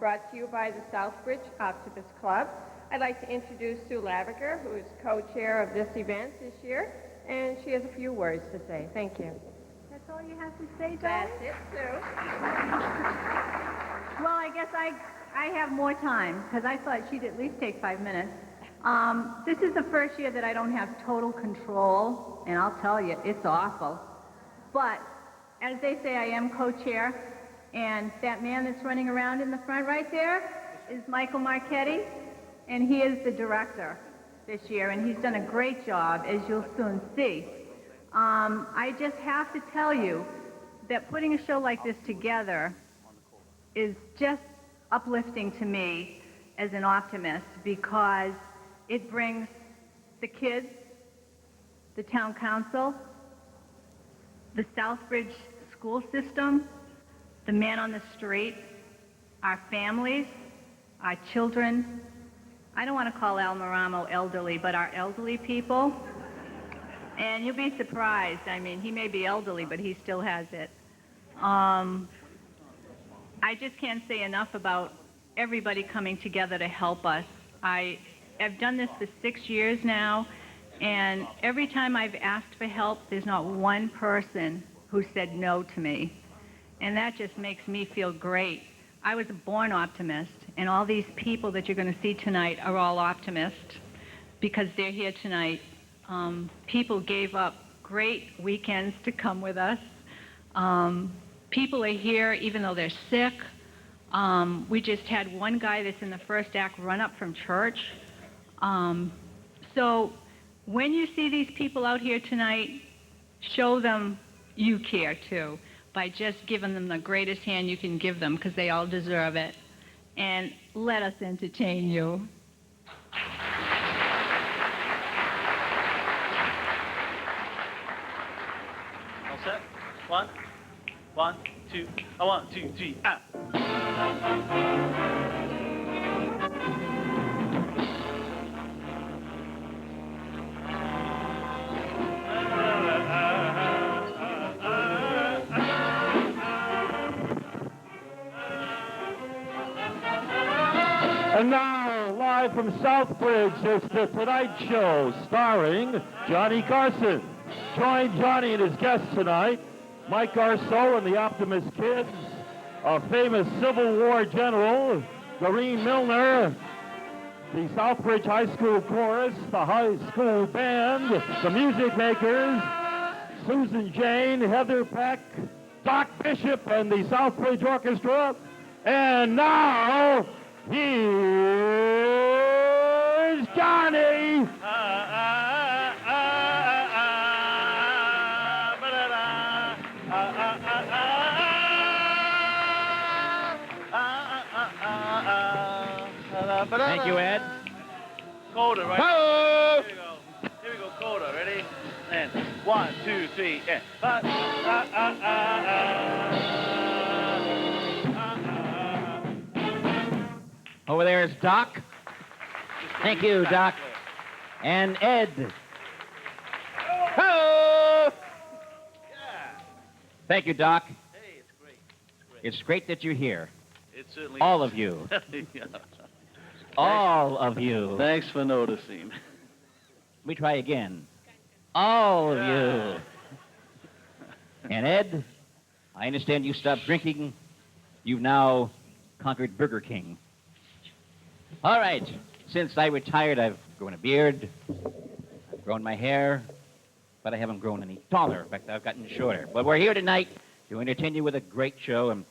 brought to you by the Southbridge Optimist Club. I'd like to introduce Sue Lavager, who is co-chair of this event this year, and she has a few words to say. Thank you. That's all you have to say, Dolly? That's it, Sue. Well, I guess I have more time, because I thought she'd at least take 5 minutes. This is the first year that I don't have total control, and I'll tell you, it's awful. But, as they say, I am co-chair, and that man that's running around in the front right there is Michael Marchetti, and he is the director this year, and he's done a great job, as you'll soon see. I just have to tell you that putting a show like this together is just uplifting to me as an optimist, because it brings the kids, the town council, the Southbridge school system, the man on the street, our families, our children. I don't want to call Al Maramo elderly, but our elderly people. And you'll be surprised. I mean, he may be elderly, but he still has it. I just can't say enough about everybody coming together to help us. I've done this for 6 years now, and every time I've asked for help, there's not one person who said no to me. And that just makes me feel great. I was a born optimist, and all these people that you're going to see tonight are all optimists because they're here tonight. People gave up great weekends to come with us. People are here even though they're sick. We just had one guy that's in the first act run up from church. So when you see these people out here tonight, show them you care too by just giving them the greatest hand you can give them, because they all deserve it. And let us entertain you. All set? One, two, 1, 2, 3, ah. And now, live from Southbridge, it's The Tonight Show, starring Johnny Carson. Join Johnny and his guests tonight, Mike Garceau and the Optimist Kids, a famous Civil War general, Doreen Milner, the Southbridge High School Chorus, the high school band, the music makers, Susan Jane, Heather Peck, Doc Bishop, and the Southbridge Orchestra. And now, here's Johnny! Thank you, Ed. Coda, right? Ho! Here we go, coda. Ready? And 1, 2, 3, and Over there is Doc. Thank you, Doc. And Ed. Ho! Thank you, Doc. Hey, it's great. It's great that you're here. It certainly All is. of you. Yeah. All of you. Thanks for noticing. Let me try again. All of you. And Ed, I understand you stopped drinking. You've now conquered Burger King. All right. Since I retired, I've grown a beard. I've grown my hair. But I haven't grown any taller. In fact, I've gotten shorter. But we're here tonight to entertain you with a great show, and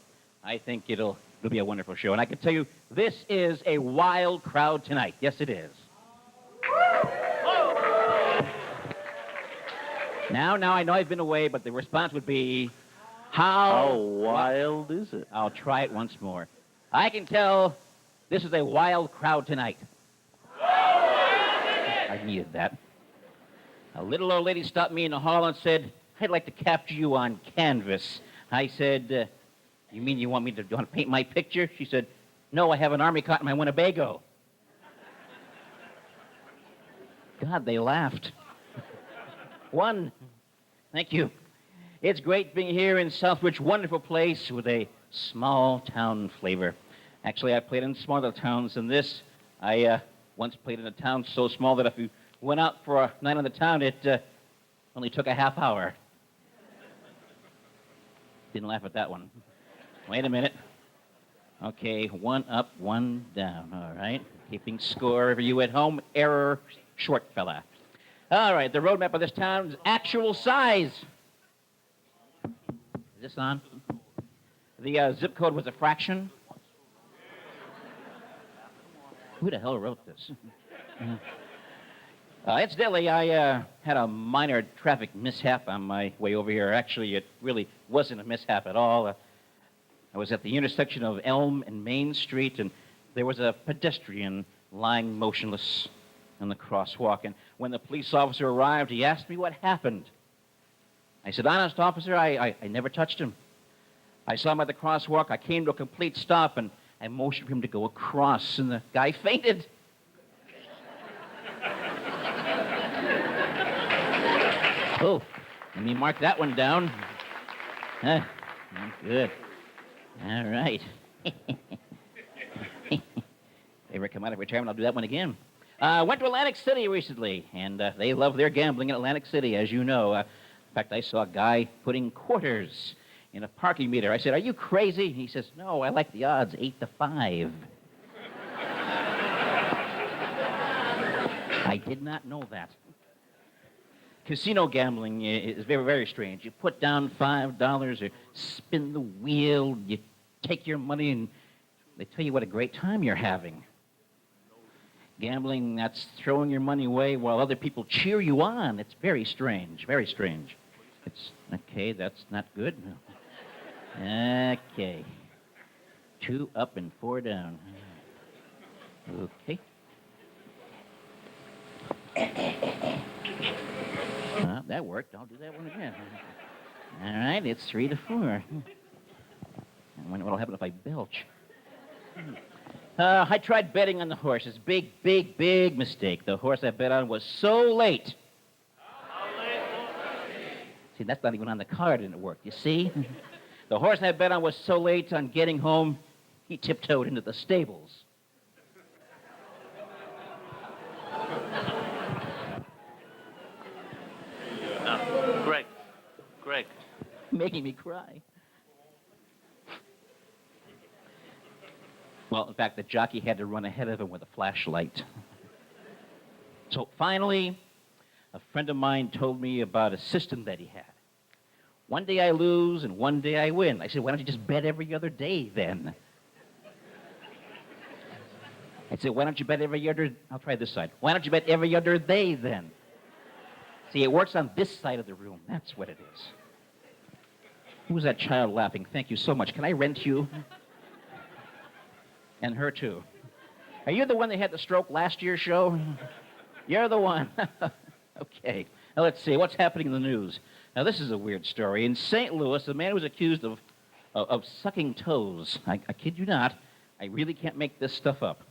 I think it'll be a wonderful show. And I can tell you, this is a wild crowd tonight. Yes, it is. Now, I know I've been away, but the response would be, how wild is it? I'll try it once more. I can tell this is a wild crowd tonight. I needed that. A little old lady stopped me in the hall and said, I'd like to capture you on canvas. I said, you mean you want me to paint my picture? She said, no, I have an army cot in my Winnebago. God, they laughed. One. Thank you. It's great being here in Southbridge, wonderful place with a small town flavor. Actually, I played in smaller towns than this. I once played in a town so small that if you went out for a night on the town, it only took a half hour. Didn't laugh at that one. Wait a minute. Okay, 1 up, 1 down. All right. Keeping score for you at home. Error, short fella. All right, the road map of this town's actual size. Is this on? The zip code was a fraction. Who the hell wrote this? Incidentally, I had a minor traffic mishap on my way over here. Actually, it really wasn't a mishap at all. I was at the intersection of Elm and Main Street, and there was a pedestrian lying motionless on the crosswalk. And when the police officer arrived, he asked me what happened. I said, "Honest, officer, I never touched him. I saw him at the crosswalk. I came to a complete stop, and I motioned for him to go across, and the guy fainted." Oh, let me mark that one down. Good. All right. If I ever come out of retirement, I'll do that one again. Went to Atlantic City recently, and they love their gambling in Atlantic City, as you know. In fact, I saw a guy putting quarters in a parking meter. I said, "Are you crazy?" He says, "No, I like the odds, 8 to 5. I did not know that. Casino gambling is very, very strange. You put down $5 or spin the wheel, you take your money, and they tell you what a great time you're having. Gambling, that's throwing your money away while other people cheer you on. It's very strange, very strange. It's, okay, that's not good. Okay. 2 up and 4 down. Okay. That worked. I'll do that one again. All right, it's 3 to 4. I wonder what'll happen if I belch. I tried betting on the horses. Big, big, big mistake. The horse I bet on was so late. See, that's not even on the card and it worked, you see? The horse I bet on was so late on getting home, he tiptoed into the stables. Greg. Making me cry. Well, in fact, the jockey had to run ahead of him with a flashlight. So finally, a friend of mine told me about a system that he had. One day I lose and one day I win. I said, "Why don't you just bet every other day then?" I said, "Why don't you bet every other..." I'll try this side. "Why don't you bet every other day then?" See, it works on this side of the room. That's what it is. Who's that child laughing? Thank you so much. Can I rent you? And her, too. Are you the one that had the stroke last year's show? You're the one. Okay. Now, let's see. What's happening in the news? Now, this is a weird story. In St. Louis, a man was accused of sucking toes. I kid you not. I really can't make this stuff up.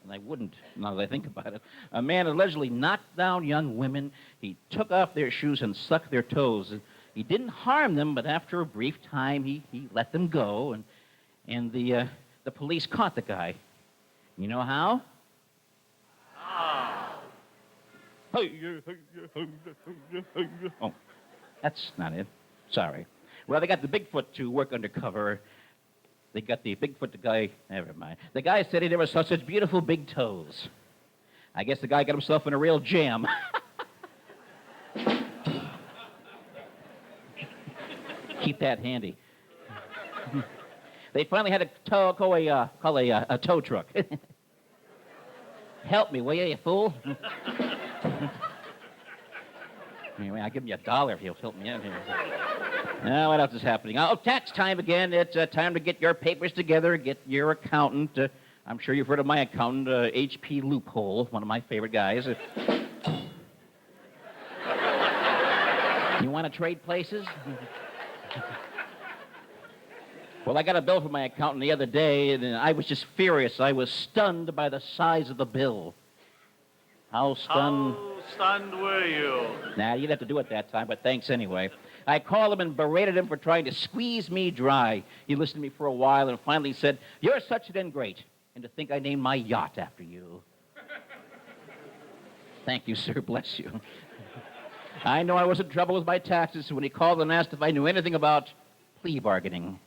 And I wouldn't, now that I think about it. A man allegedly knocked down young women. He took off their shoes and sucked their toes. He didn't harm them, but after a brief time, he let them go, and the police caught the guy. You know how? Oh, that's not it. Sorry. Well, they got the Bigfoot to work undercover. They got the Bigfoot, the guy, never mind. The guy said he never saw such beautiful big toes. I guess the guy got himself in a real jam. Keep that handy. They finally had to call a tow truck. Help me, will you fool? Anyway, I'll give him $1 if he'll help me out here. Now, what else is happening? Oh, tax time again. It's time to get your papers together, get your accountant. I'm sure you've heard of my accountant, H.P. Loophole, one of my favorite guys. You want to trade places? Well, I got a bill from my accountant the other day, and I was just furious. I was stunned by the size of the bill. How stunned? How stunned were you? Nah, you didn't have to do it that time, but thanks anyway. I called him and berated him for trying to squeeze me dry. He listened to me for a while and finally said, "You're such an ingrate, and to think I named my yacht after you." Thank you, sir. Bless you. I know I was in trouble with my taxes when he called and asked if I knew anything about plea bargaining.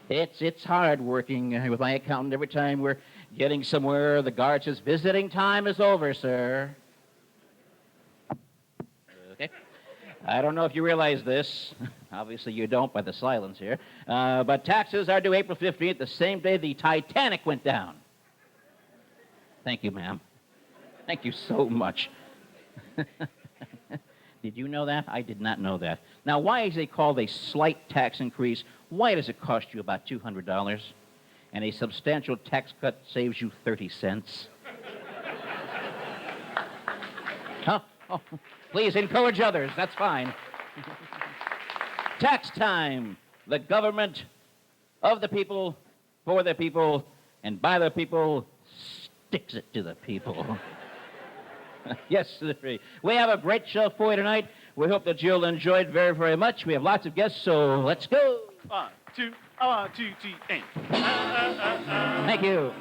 It's hard working with my accountant. Every time we're getting somewhere, the guard says, "Visiting time is over, sir." Okay. I don't know if you realize this. Obviously you don't by the silence here. But taxes are due April 15th, the same day the Titanic went down. Thank you, ma'am. Thank you so much. Did you know that? I did not know that. Now, why is it called a slight tax increase? Why does it cost you about $200? And a substantial tax cut saves you 30 cents? Huh? Oh, please encourage others. That's fine. Tax time. The government of the people, for the people, and by the people, sticks it to the people. Yes, sir. We have a great show for you tonight. We hope that you'll enjoy it very, very much. We have lots of guests, so let's go. 1, 2, 3, and. Thank you.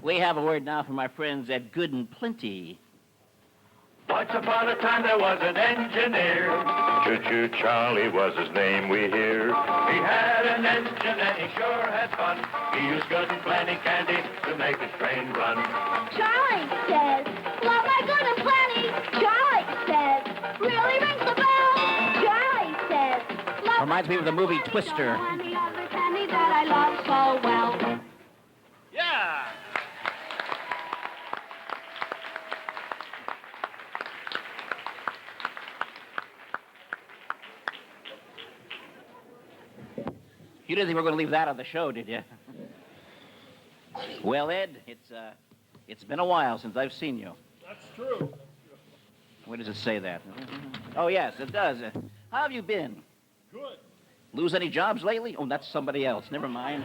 We have a word now from our friends at Good and Plenty. Once upon a time there was an engineer. Choo-choo Charlie was his name, we hear. He had an engine and he sure had fun. He used Good and Plenty candy to make his train run. Charlie says, love my Good and Plenty. Charlie says, really rings the bell. Charlie says, love Reminds me of the movie Twister. and the other candy that I love so well. Yeah! You didn't think we were going to leave that on the show, did you? Well, Ed, it's been a while since I've seen you. That's true. Where does it say that? Oh, yes, it does. How have you been? Good. Lose any jobs lately? Oh, that's somebody else. Never mind.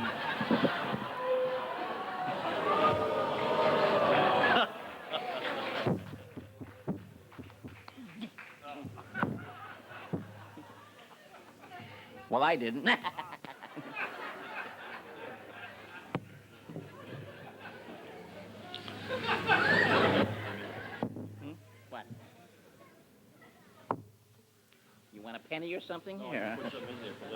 Well, I didn't. What? You want a penny or something here?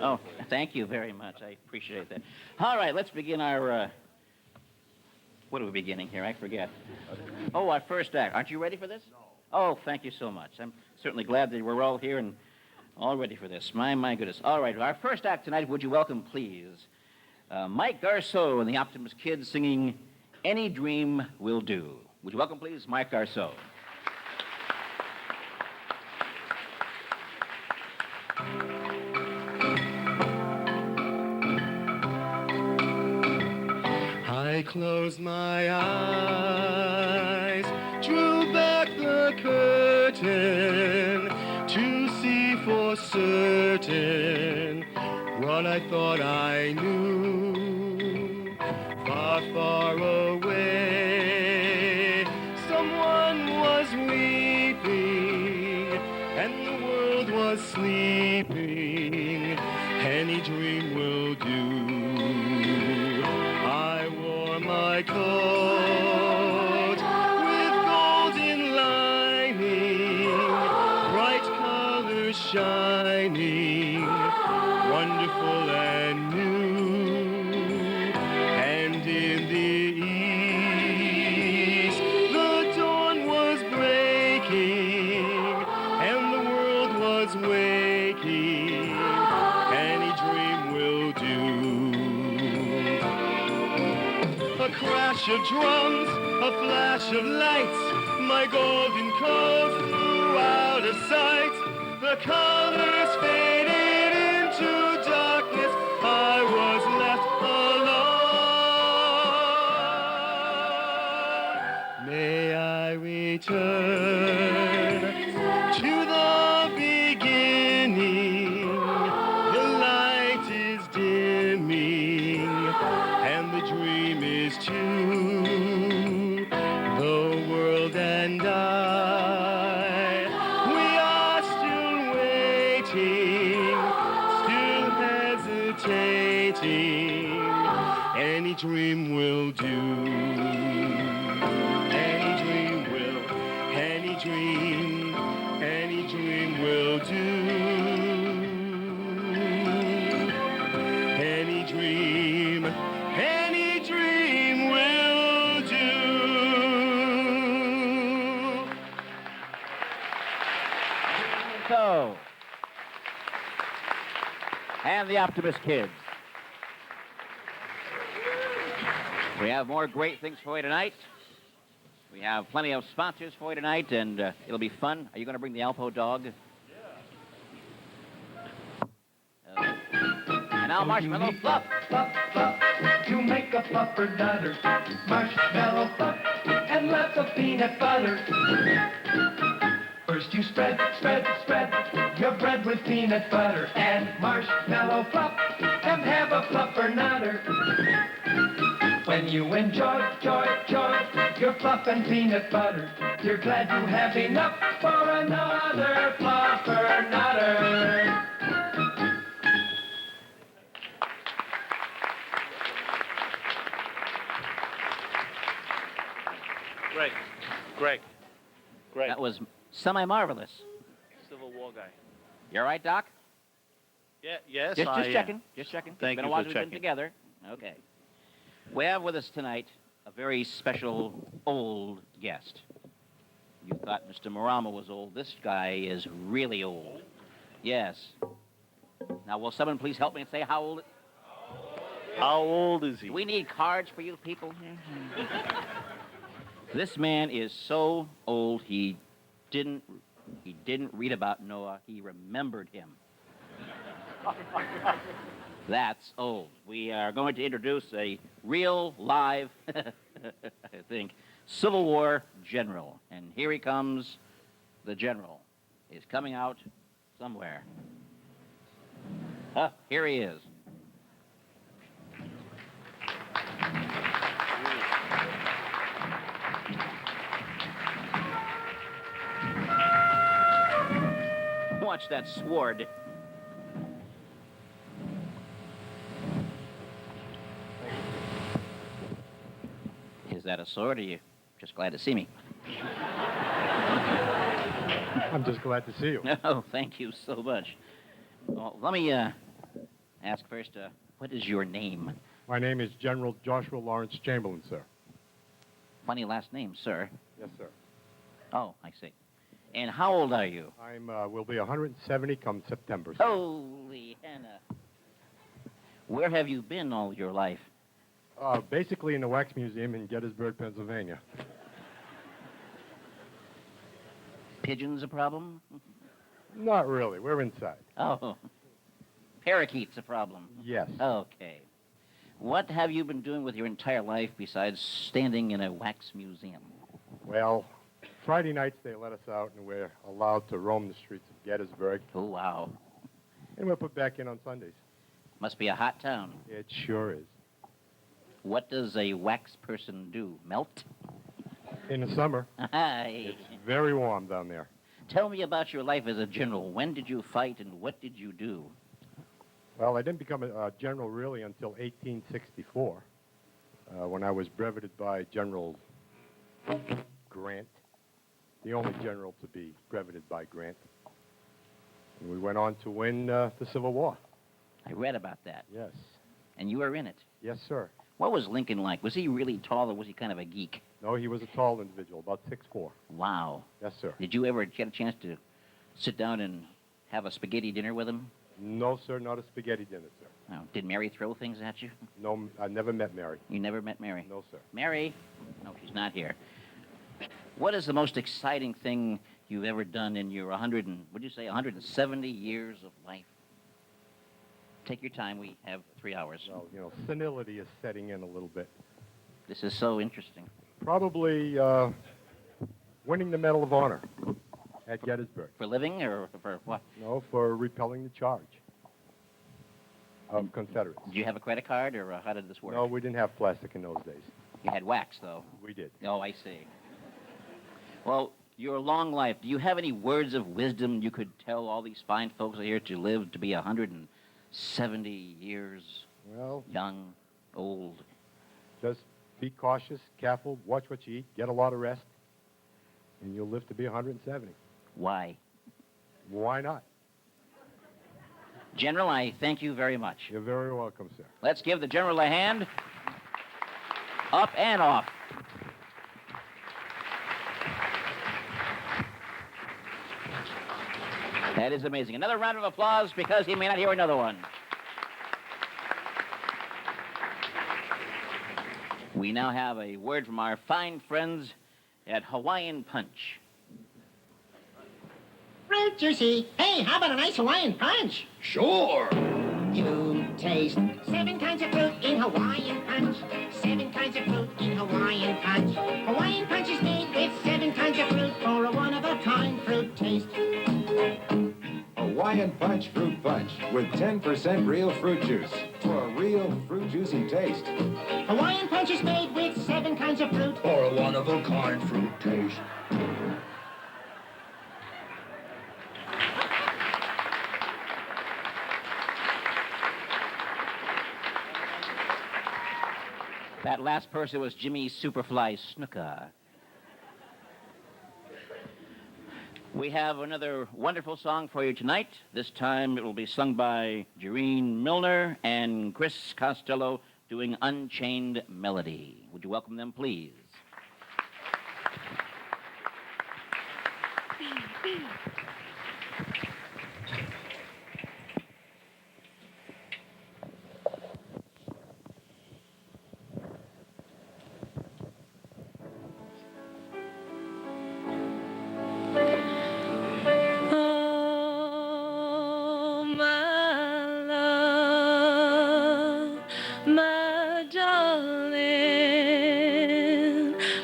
Oh, thank you very much. I appreciate that. All right, let's begin our, what are we beginning here? I forget. Oh, our first act. Aren't you ready for this? No. Oh, thank you so much. I'm certainly glad that we're all here and all ready for this. My goodness. All right, our first act tonight, would you welcome, please, Mike Garceau and the Optimist Kids singing Any Dream Will Do. Would you welcome, please, Mike Garceau. I closed my eyes, drew back the curtain to see for certain what I thought I knew. Far, far away, someone was weeping and the world was sleeping. Any dream will do. I wore my coat with golden lining, bright colors shining, wonderful and new. And in the east, the dawn was breaking, and the world was waking. Any dream will do. A crash of drums, a flash of lights, my golden coat flew out of sight. The colors faded. return to the beginning. The light is dimming, and the dream is true. The world and I, we are still waiting, still hesitating. Any dream will do. Any dream will do. Any dream will do. So, and the Optimist kids. We have more great things for you tonight. We have plenty of sponsors for you tonight, and it'll be fun. Are you going to bring the Alpo dog? Yeah. And now Marshmallow Fluff. Fluff, fluff, you make a fluffernutter. Marshmallow fluff, and lots of peanut butter. First you spread, spread, spread your bread with peanut butter and marshmallow fluff, and have a fluffernutter. When you enjoy, joy, joy, your fluff and peanut butter, you're glad you have enough for another fluffernutter. Greg. That was semi-marvelous. Civil War guy. You all right, Doc? Yeah, yes, Just I checking. Just checking. Thank Been you a while for since we've been checking. together. Okay. We have with us tonight a very special old guest. You thought Mr. Marama was old. This guy is really old. Yes. Now, will someone please help me and say how old? How old is he? Do we need cards for you people? This man is so old he didn't read about Noah. He remembered him. That's old. We are going to introduce a real, live, I think, Civil War general. And here he comes, the general. He's coming out somewhere. Here he is. Watch that sword. Is that a sword, or are you just glad to see me? I'm just glad to see you. Oh, thank you so much. Well, let me ask first, what is your name? My name is General Joshua Lawrence Chamberlain, sir. Funny last name, sir. Yes, sir. Oh, I see. And how old are you? Will be 170 come September, sir. Holy Hannah. Where have you been all your life? Basically in the Wax Museum in Gettysburg, Pennsylvania. Pigeons a problem? Not really. We're inside. Oh. Parakeets a problem? Yes. Okay. What have you been doing with your entire life besides standing in a wax museum? Well, Friday nights they let us out and we're allowed to roam the streets of Gettysburg. Oh, wow. And we're put back in on Sundays. Must be a hot town. It sure is. What does a wax person do? Melt? In the summer, Hi. it's very warm down there. Tell me about your life as a general. When did you fight and what did you do? Well, I didn't become a general really until 1864, when I was brevetted by General Grant, the only general to be brevetted by Grant. And we went on to win the Civil War. I read about that. Yes. And you were in it. Yes, sir. What was Lincoln like? Was he really tall or was he kind of a geek? No, he was a tall individual, about 6'4". Wow. Yes, sir. Did you ever get a chance to sit down and have a spaghetti dinner with him? No, sir, not a spaghetti dinner, sir. No. Did Mary throw things at you? No, I never met Mary. You never met Mary? No, sir. Mary? No, she's not here. What is the most exciting thing you've ever done in your 170 years of life? Take your time. We have 3 hours. Well, senility is setting in a little bit. This is so interesting. Probably Winning the Medal of Honor at Gettysburg. For living or for what? No, for repelling the charge of Confederates. Did you have a credit card, or how did this work? No, we didn't have plastic in those days. You had wax, though. We did. Oh, I see. Well, your long life, do you have any words of wisdom you could tell all these fine folks here to live to be 170 years Well, young, old? just be cautious, careful, watch what you eat, get a lot of rest, and you'll live to be 170. Why? Why not? General, I thank you very much. You're very welcome, sir. Let's give the General a hand. Up and off. That is amazing. Another round of applause because he may not hear another one. We now have a word from our fine friends at Hawaiian Punch. Fruit juicy. Hey, how about a nice Hawaiian punch? Sure. You taste 7 kinds of fruit in Hawaiian punch. 7 kinds of fruit in Hawaiian punch. Hawaiian punch is made with 7 kinds of fruit for a one-of-a-kind fruit taste. Hawaiian Punch Fruit Punch with 10% real fruit juice for a real fruit juicy taste. Hawaiian punch is made with 7 kinds of fruit For a one-of-a-kind fruit taste. That last person was Jimmy Superfly Snuka. We have another wonderful song for you tonight. This time it will be sung by Jareen Milner and Chris Costello doing Unchained Melody. Would you welcome them, please? Oh, my love, my darling,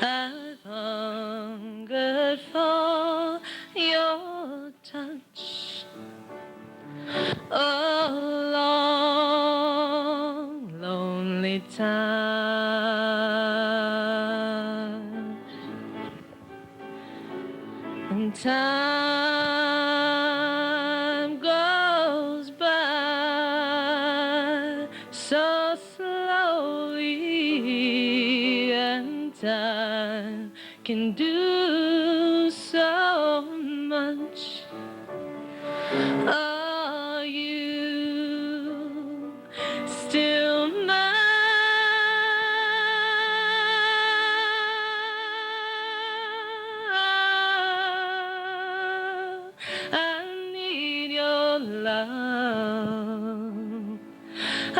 I've hungered for your touch a long, lonely time. And time goes by so slowly, and time can do so much. Are you still mine? I need your love. I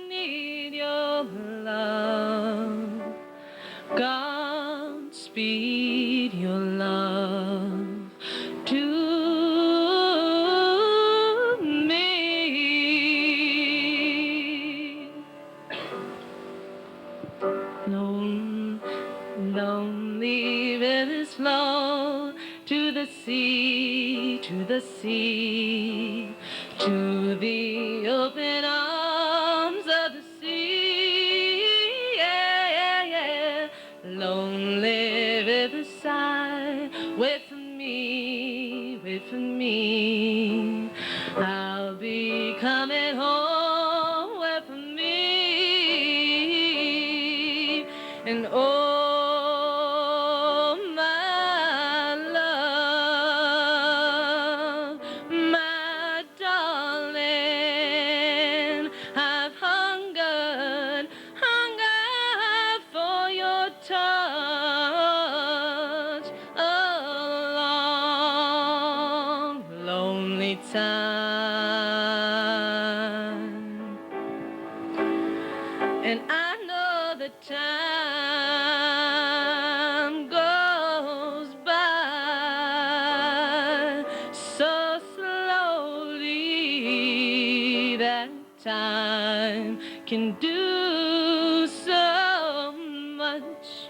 need your love. Godspeed your love to me. Lonely rivers flow to the sea, to the sea, to the open arms of the sea. Yeah, yeah, yeah. Lonely rivers sigh, wait for me, wait for me. I'll be coming home, wait for me. And oh, my love, my darling, I've hungered for your touch a long, lonely time. And I know the time goes by so slowly, that time can do so much.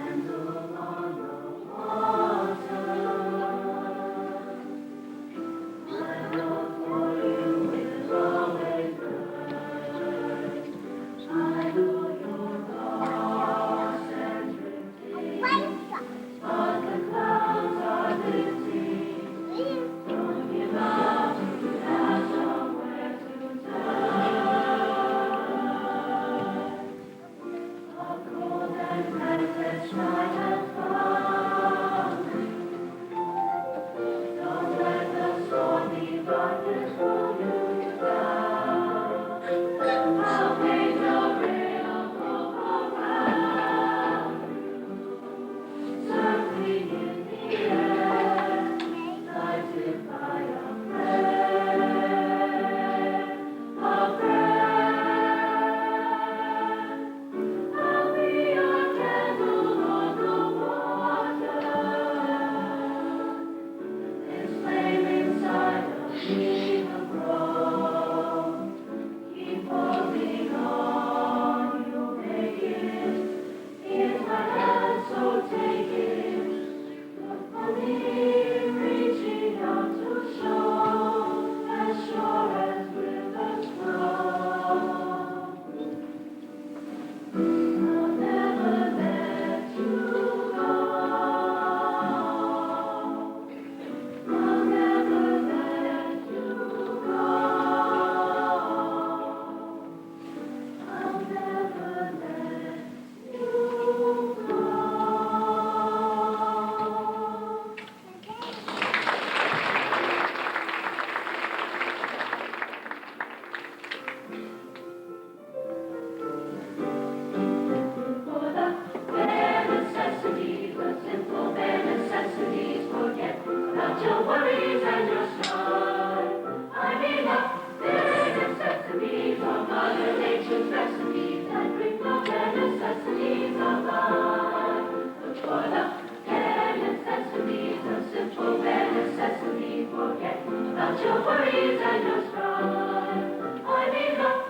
Not your worries and your strife. I mean love,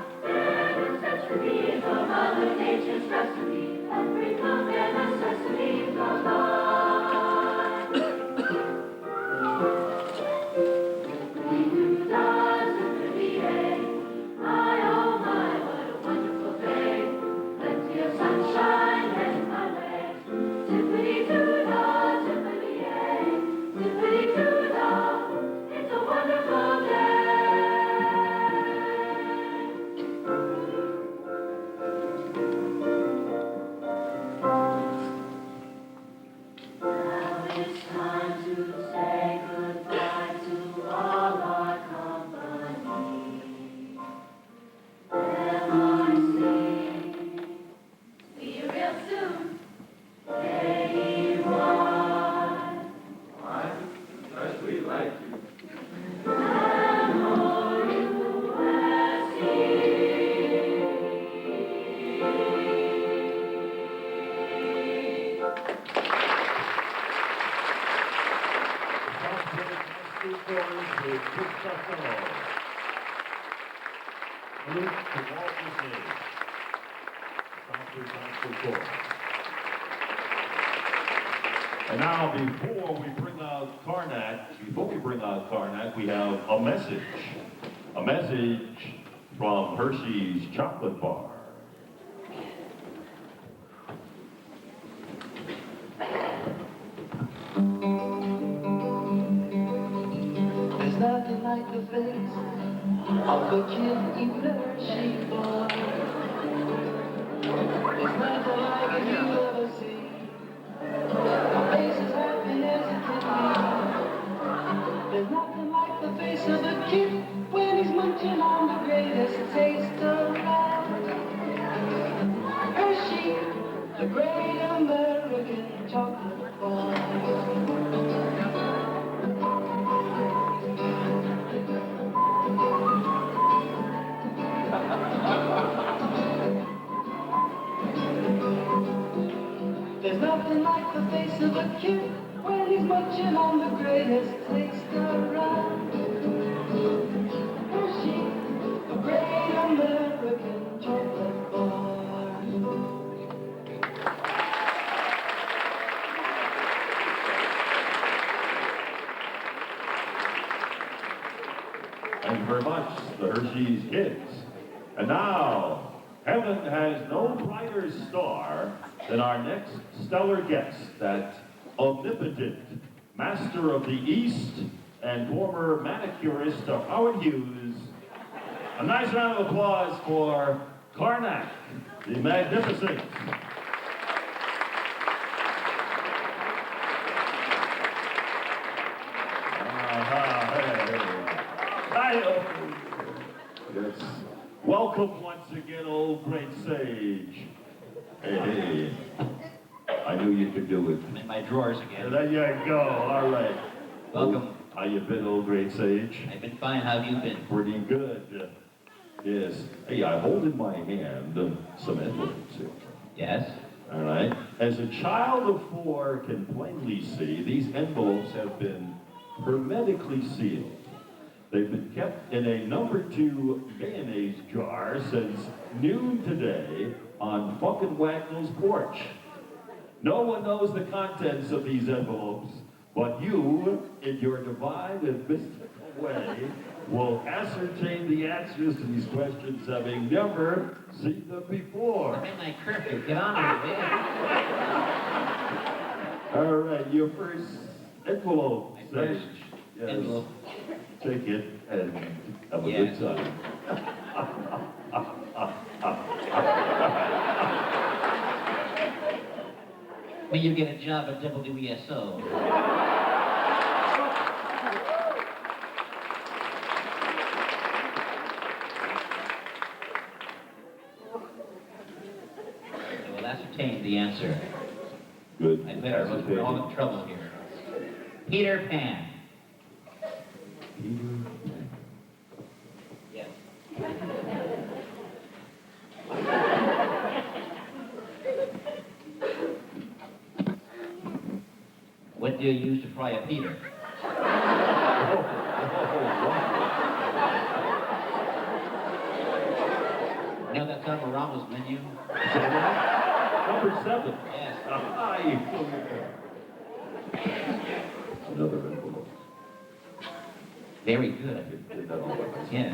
necessity from Mother Nature's recipe. Every come and necessity from life. My oh my, what a wonderful day. Plenty of sunshine heading my way. Tippity-doo-dah, tippity-yay. Tippity-doo-dah, it's a wonderful day. Now it's time to say goodbye to all our company. M.I.C. See you real soon. K.E.Y. Why? Because we like you. And now, before we bring out Karnak, we have a message. A message from Hershey's Chocolate Bar. There's nothing like the face of a kid in a Hershey bar. There's nothing like it you've ever seen. A face as happy as it can be. There's nothing like the face of a kid when he's munching on the greatest taste around. Hershey, the great American chocolate bar. There's nothing like the face of a kid when he's munching on the greatest taste around. Hershey, the great American chocolate bar. Thank you very much, the Hershey's Kids. And now, heaven has no brighter star than our next stellar guest, that omnipotent master of the East and former manicurist of Howard Hughes. A nice round of applause for Karnak, the magnificent. Yes. Welcome once again, old great sage. Hey, I knew you could do it. I'm in my drawers again. There you go. All right. Welcome. How you been, old great sage? I've been fine. How have you been? Pretty good. Yes. Hey, I hold in my hand some envelopes here. Yes? All right. As a child of 4 can plainly see, these envelopes have been hermetically sealed. They've been kept in a number 2 mayonnaise jar since noon today on Funkin' Wagnall's porch. No one knows the contents of these envelopes, but you, in your divine and mystical way, will ascertain the answers to these questions, having never seen them before. I'm in my curfew. Get on with it. All right, your first envelope. My first Yes. envelope. Take it and have a good time. Will you get a job at WESO? I will ascertain the answer. Good. I better look for all the trouble here. Peter Pan. Yes. What do you use to fry a Peter? Oh, wow. That's on Morama's menu. Number 7. Yes. Another envelope. Very good. Did that all by myself. Yeah.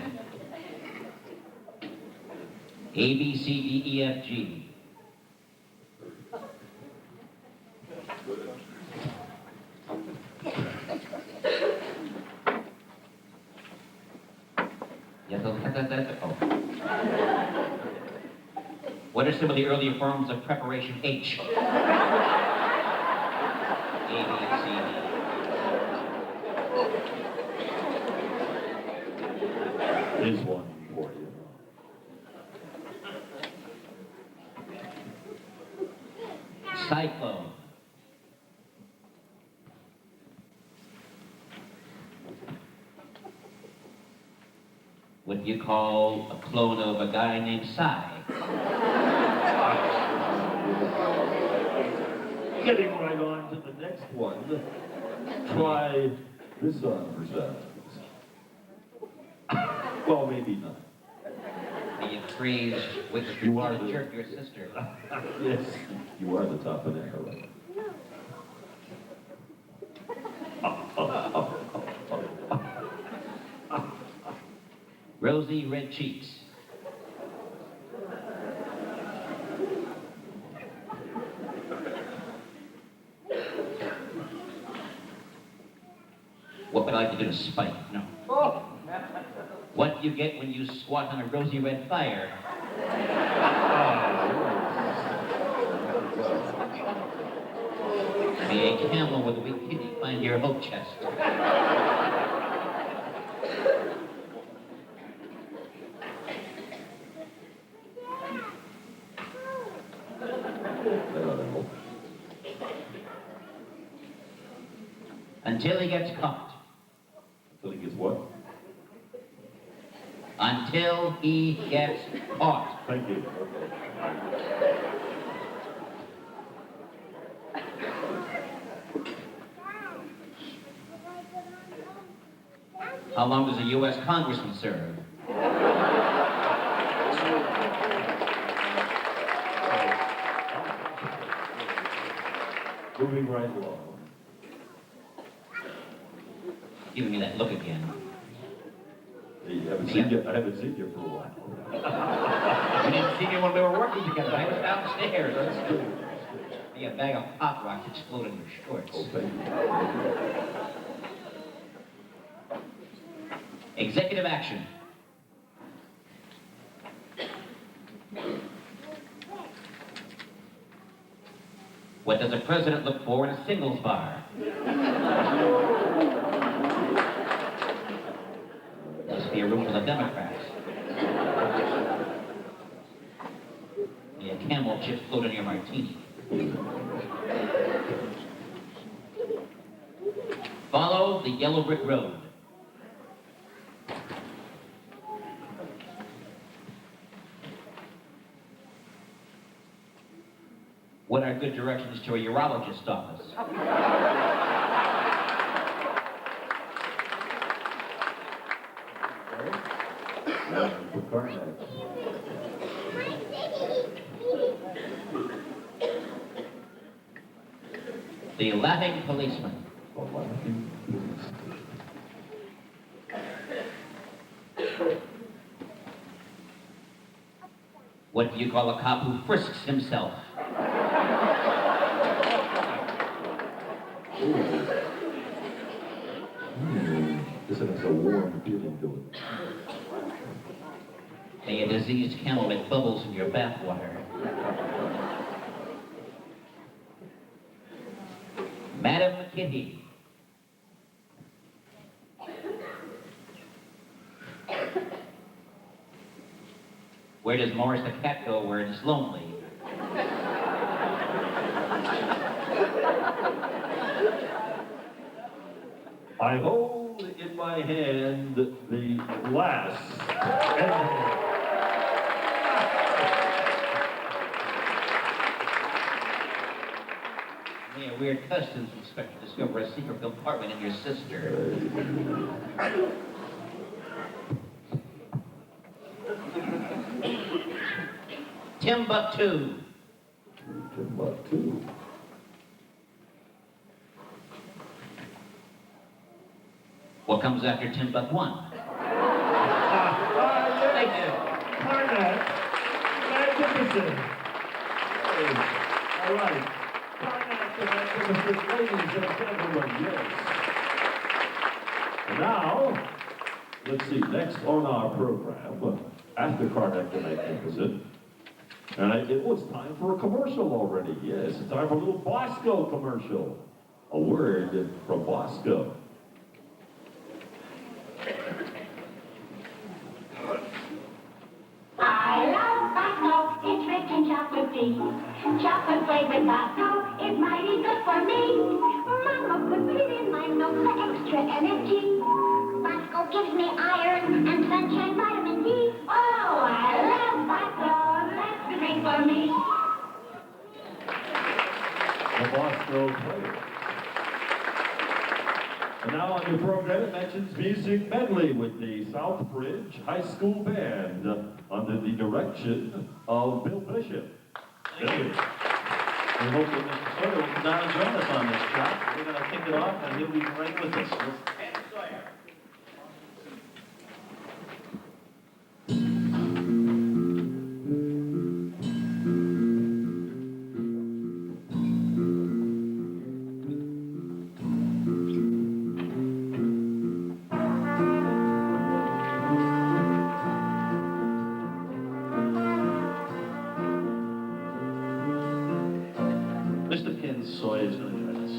A, B, C, D, E, F, G. Yeah, oh. What are some of the earlier forms of preparation H? A, B, C, D. Here's one for you. Cyclone. What do you call a clone of a guy named Cy? Getting right on to the next one. Try this on for size. Well, maybe not. The phrase with You are the jerk your sister. Yes, you are the top of that, right? Rosy red cheeks. What would I like to do to spite? No. What do you get when you squat on a rosy red fire? Be a camel with a weak kidney, find your hope chest. Until he gets caught. Until he gets what? Until he gets caught. Thank you. How long does a U.S. congressman serve? Moving right along. Giving me that look again. I haven't seen you for a while. You didn't see me when we were working together. I was downstairs. That's good. Be a bag of pop rocks exploding in your shorts. Oh, thank you. Executive action. What does a president look for in a singles bar? Must be a room for the Democrats. Be a camel chip floating in your martini. Follow the yellow brick road. What are good directions to a urologist's office? The laughing policeman. What do you call a cop who frisks himself? This has a warm feeling to it. May a diseased camel make bubbles in your bathwater. Madam Kitty. Where does Morris the cat go where it's lonely? I hold in my hand the last envelope. May a weird customs inspector discover a secret compartment in your sister. Timbuktu. Timbuktu. What comes after Timbuktu 1? Thank you. Karnak. Magnificent. Hey, all right. Karnak the Magnificent, ladies and gentlemen, yes. And now, let's see, next on our program, after Karnak the Magnificent, and it was time for a commercial already. Yes, it's time for a little Bosco commercial. A word from Bosco. I love Bosco, it's rich in chocolate tea. Chocolate flavored Bosco is mighty good for me. Mama put it in my milk for extra energy. Bosco gives me iron and sunshine vitamin D. Oh, I love Bosco, that's the drink for me. The Bosco player. And now on your program, it mentions music medley with the Southbridge High School Band under the direction of Bill Bishop. Thank you. We hope that Mr. Sawyer will come down and join us on this track. We're going to kick it off, and he'll be right with us. Mr. Ken Sawyer is going to join us.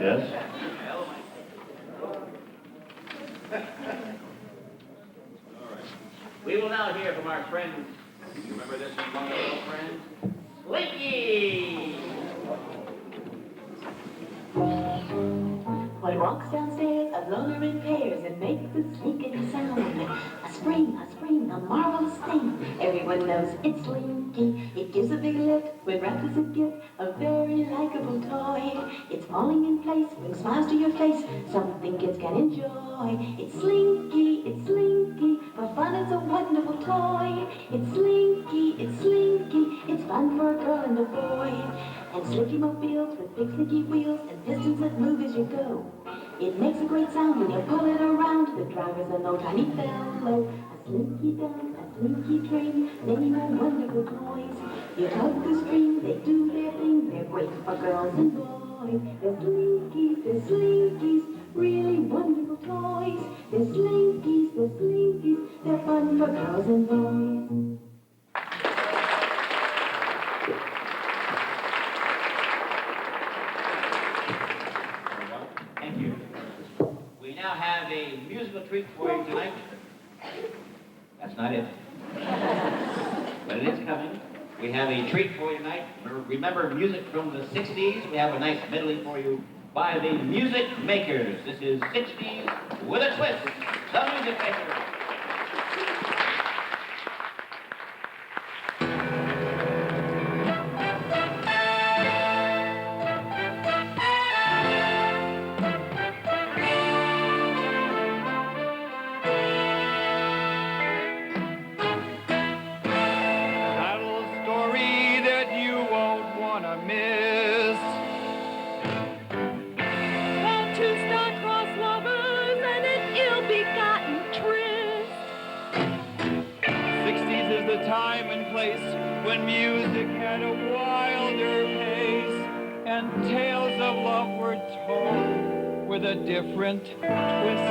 Yes? We will now hear from our friends. You remember this one, my little friends? Slinky! Boy walks downstairs alone or in pairs and makes the slinky sound. A spring, a marvelous thing. Everyone knows it's Slinky. It gives a big lift when wrapped as a gift, a very likable toy. It's falling in place, brings smiles to your face, something kids can enjoy. It's Slinky, for fun it's a wonderful toy. It's Slinky, it's fun for a girl and a boy. And slinky mobiles with big slinky wheels and pistons that move as you go. It makes a great sound when you pull it around. The driver's a no tiny fellow. A slinky gun, a slinky train, many more wonderful toys. You tug the string, they do their thing. They're great for girls and boys. They're slinkies, really wonderful toys. They're slinkies, they're fun for girls and boys. Thank you. We now have a musical treat for you tonight. That's not it. But it is coming. We have a treat for you tonight. Remember music from the 60s? We have a nice medley for you by the Music Makers. This is 60s with a twist. The Music Makers. When music had a wilder pace and tales of love were told with a different twist.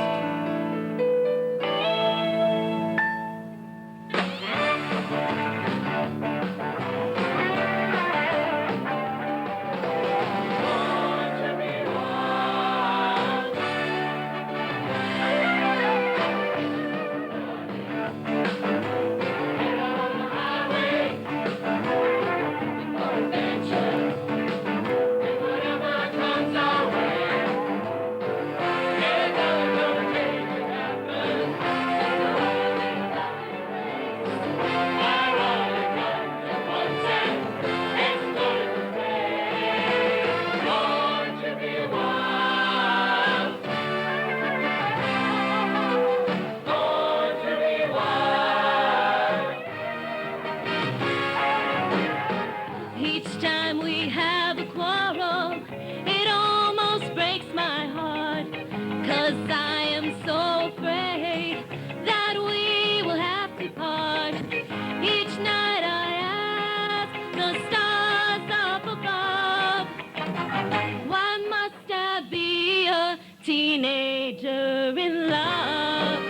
Teenager in love.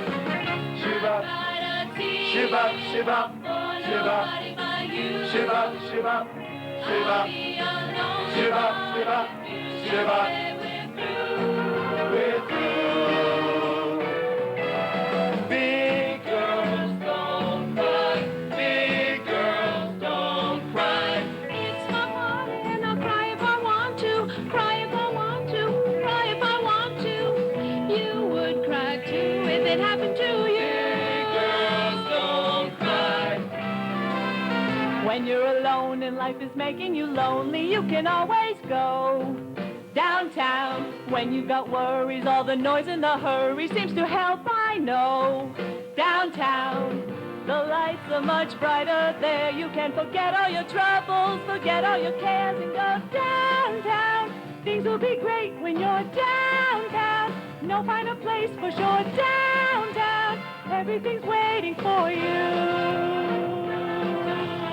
Shiva, Shiva, Shiva, Shiva, Shiva, Shiva, Shiva, Shiva, Shiva, Shiva. We're through. Big girls don't cry. Big girls don't cry. It's my party and I'll cry if I want to. Cry if I want to. Cry if I want to. You would cry too if it happened to you. Big girls don't cry. When you're alone and life is making you lonely, you can always go downtown. When you've got worries, all the noise and the hurry seems to help, I know. Downtown, the lights are much brighter there. You can forget all your troubles, forget all your cares, and go downtown. Things will be great when you're downtown. No finer place for sure. Downtown, everything's waiting for you.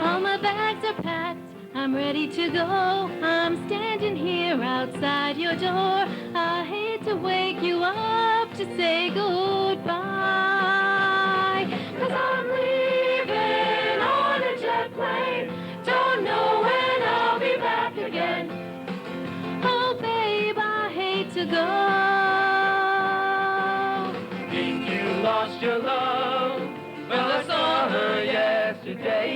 All my bags are packed, I'm ready to go. I'm standing here outside your door. I hate to wake you up to say goodbye, 'cause I'm leaving on a jet plane. Don't know when I'll be back again. Oh babe, I hate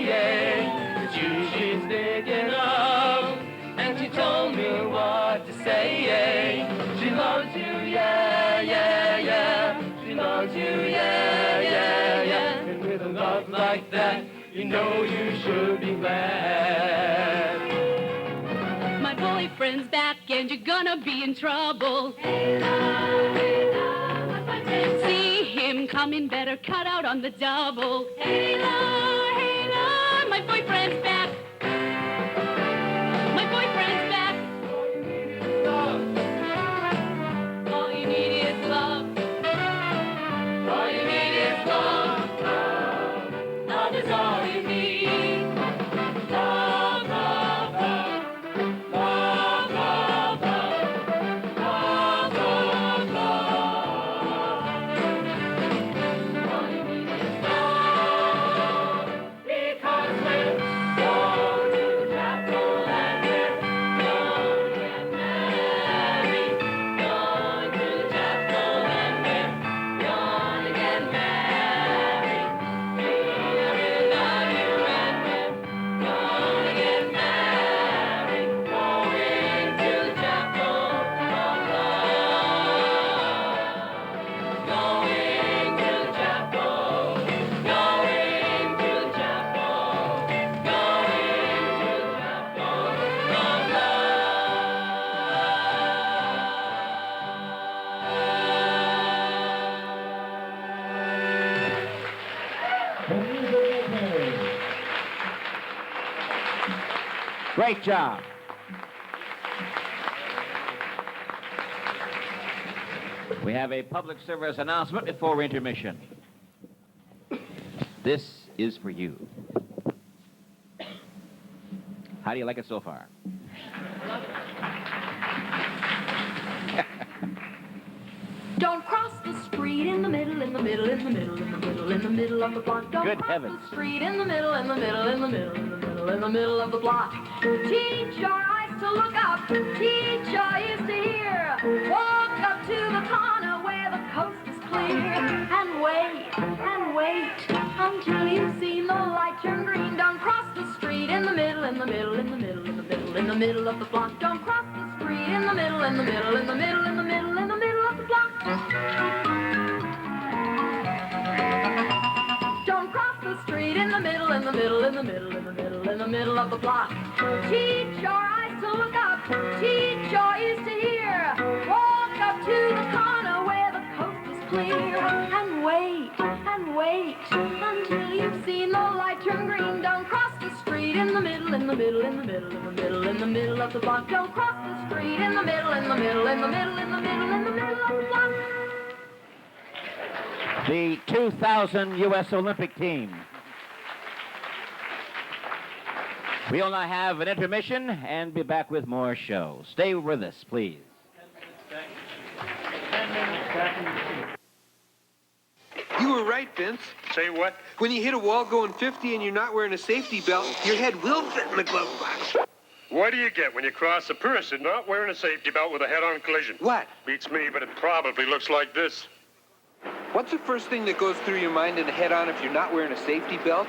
The juice she's digging up, and she told me what to say. She loves you, yeah, yeah, yeah. She loves you, yeah, yeah, yeah. And with a love like that, you know you should be glad. My boyfriend's back and you're gonna be in trouble. See him coming, better cut out on the double. Hey, Lord, my boyfriend's back. My boyfriend's back. All you need is love. All you need is love. Love is all you need. Love, love, love. Love, love, love. Love, love, love. All you need is love. Because we're going to the chapel and we're going to get married. Going to the chapel and we're going to get married. We really love you and we're going to get married. Going to the chapel of love. Going to the chapel. Going to the chapel. Going to the chapel of Great job. We have a public service announcement before intermission. This is for you. How do you like it so far? Don't cross the street in the middle, in the middle, in the middle, in the middle, in the middle of the block. Don't Good cross heavens. the street in the middle, in the middle, in the middle, in the middle, in the middle of the block. Teach your eyes to look up. Teach your ears to hear. Walk up to the corner where the coast is clear. And wait until you've seen the light turn green. Don't cross the street in the middle, in the middle, in the middle, in the middle, in the middle of the block. Don't cross the street in the middle, in the middle, in the middle, in the middle, in the middle of the block. Don't cross the street in the middle, in the middle, in the middle, in the middle, in the middle of the block. Teach your eyes to look up. Teach your ears to hear. Walk up to the corner where the coast is clear. And wait until you've seen the light turn green. Don't cross the street in the middle, in the middle, in the middle, in the middle, in the middle of the block. Don't cross the street in the middle, in the middle, in the middle, in the middle, in the middle of the block. The 2000 U.S. Olympic team. We'll now have an intermission and be back with more shows. Stay with us, please. 10 minutes back in the seat. You were right, Vince. Say what? When you hit a wall going 50 and you're not wearing a safety belt, your head will fit in the glove box. What do you get when you cross a person not wearing a safety belt with a head-on collision? What? Beats me, but it probably looks like this. What's the first thing that goes through your mind in a head-on if you're not wearing a safety belt?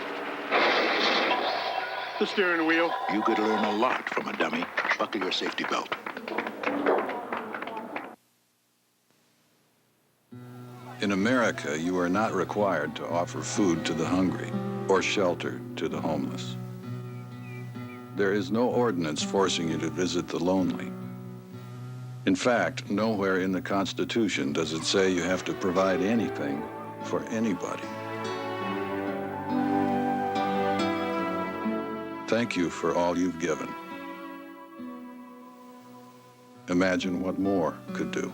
The steering wheel. You could learn a lot from a dummy. Buckle your safety belt. In America, you are not required to offer food to the hungry or shelter to the homeless. There is no ordinance forcing you to visit the lonely. In fact, nowhere in the Constitution does it say you have to provide anything for anybody. Thank you for all you've given. Imagine what more could do.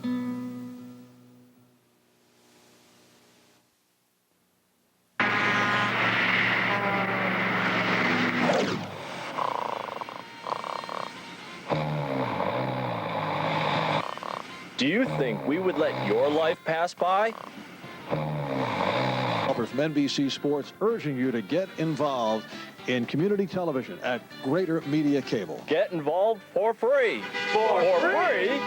Do you think we would let your life pass by? From NBC Sports, urging you to get involved in community television at Greater Media Cable. Get involved for free. For free?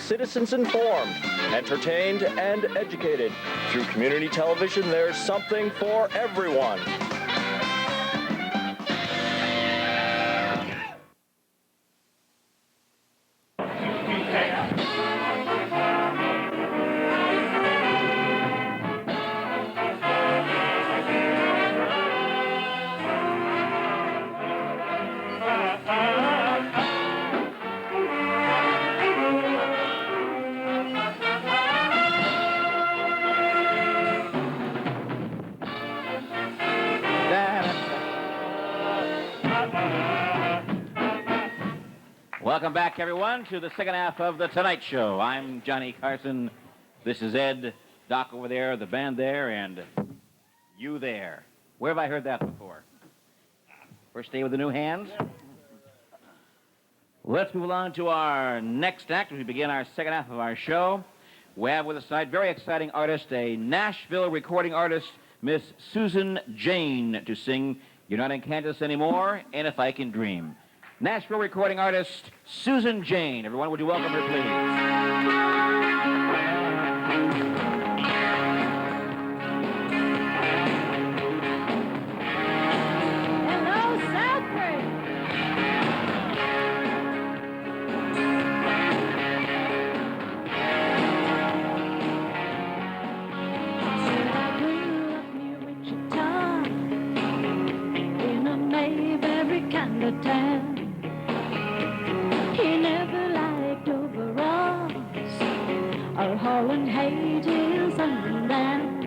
citizens informed, entertained, and educated. Through community television, there's something for everyone. Welcome back, everyone, to the second half of The Tonight Show. I'm Johnny Carson. This is Ed, Doc over there, the band there, and you there. Where have I heard that before? First day with the new hands. Let's move along to our next act as we begin our second half of our show. We have with us tonight very exciting artist, a Nashville recording artist, Miss Susan Jane, to sing You're Not in Kansas Anymore and If I Can Dream. Nashville recording artist Susan Jane. Everyone, would you welcome her, please? Hello, Southbridge. Said I grew up near Wichita, in a Mayberry kind of town. He never liked overalls or hauling hay till sundown.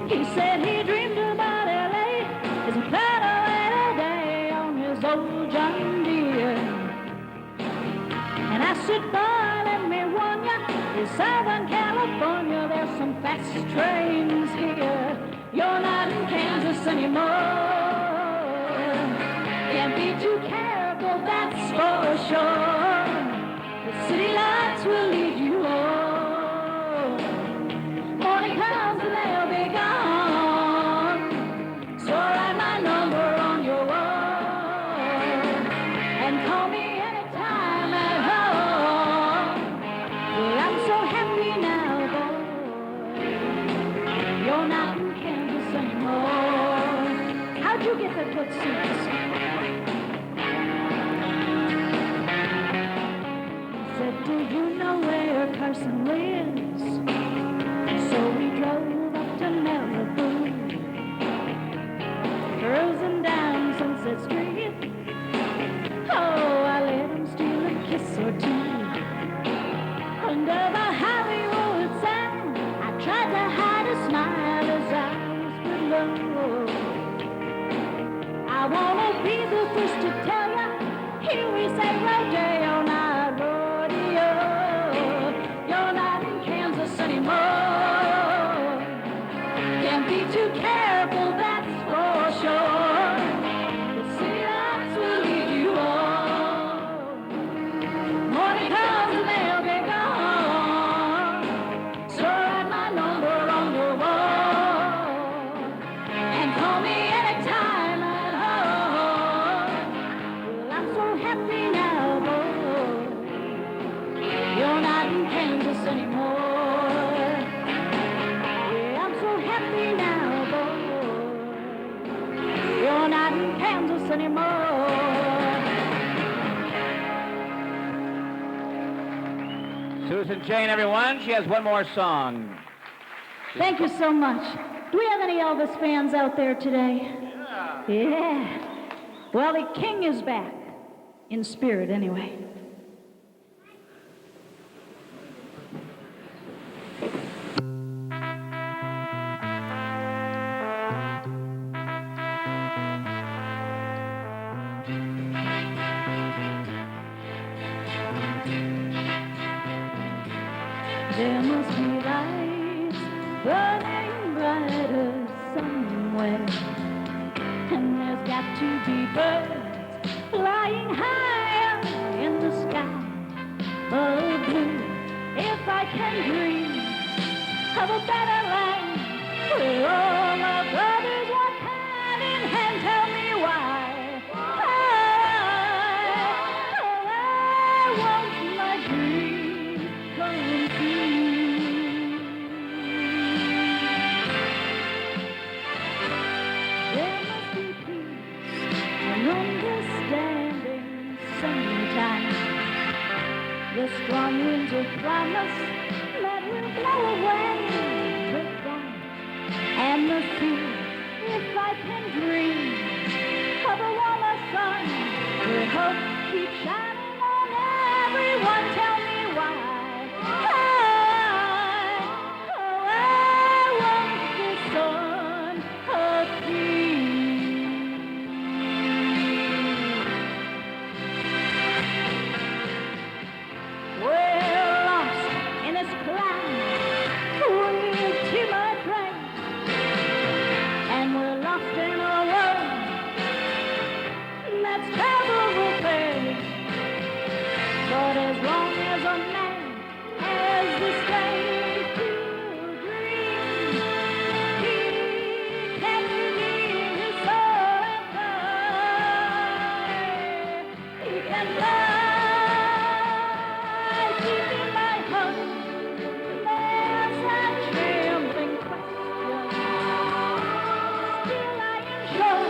He said he dreamed about L.A. as he plowed away the day on his old John Deere. And I said, boy, let me warn ya, in Southern California there's some fast trains here. You're not in Kansas anymore. Can't be too careful, that's for sure. The city lights will lead you on. Morning comes and they'll be gone. So write my number on your wall and call me anytime at home. Well, I'm so happy now, boy. You're not in Kansas anymore. How'd you get that good suits? Said, do you know where Carson lives? So we drove up to Malibu, cruising down Sunset Street. Oh, I let him steal a kiss or two. Under the Hollywood sign, I tried to hide a smile as I whispered low. I wanna be the first to tell ya, here we say rodeo, not rodeo. You're not in Kansas anymore. Can't be too careful, that's for sure. The city lights will lead you on. Morning comes and they'll be gone. So write my number on your wall and call me anytime at home. Well, I'm so happy now, boy. You're not in Kansas anymore. Yeah, I'm so happy now, boy. You're not in Kansas anymore. Susan Jane, everyone. She has one more song. Thank you so much. Do we have any Elvis fans out there today? Yeah. Well, the king is back. In spirit, anyway. There must be lights burning brighter somewhere, and there's got to be birds flying higher in the sky of blue. If I can dream of a better land where all our brothers walk hand in hand, tell me why. I want my dream promise that will blow away the sun and the sea. If I can dream of a warmer sun, with hope keep shining on everyone, tell me why. I want the sun appear. We're lost in this cloud with timber trains, and we're lost in a world that's terrible thing. But as long as a man has the strength to dream, he can redeem his soul and fly. He can fly. Deep in my heart, there's that trembling question. Still I am sure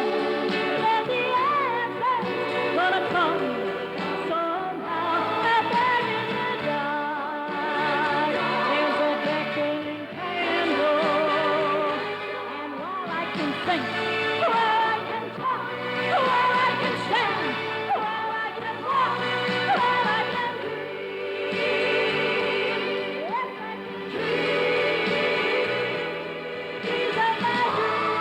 that the answer's gonna come somehow. Out there in the dark, there's a beckoning candle. And while I can think, while I can talk, while I can stand, while I can walk, while I can dream, yes, I can dream. These are my dreams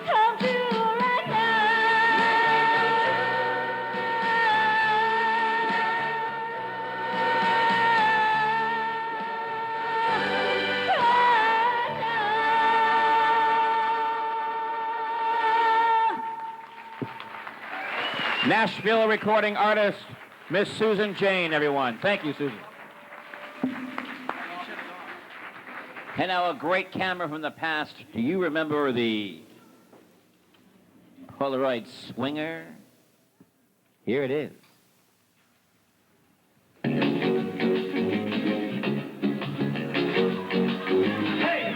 come true right Nashville recording artist, Miss Susan Jane, everyone. Thank you, Susan. And now a great camera from the past. Do you remember the Polaroid Swinger? Here it is. Hey,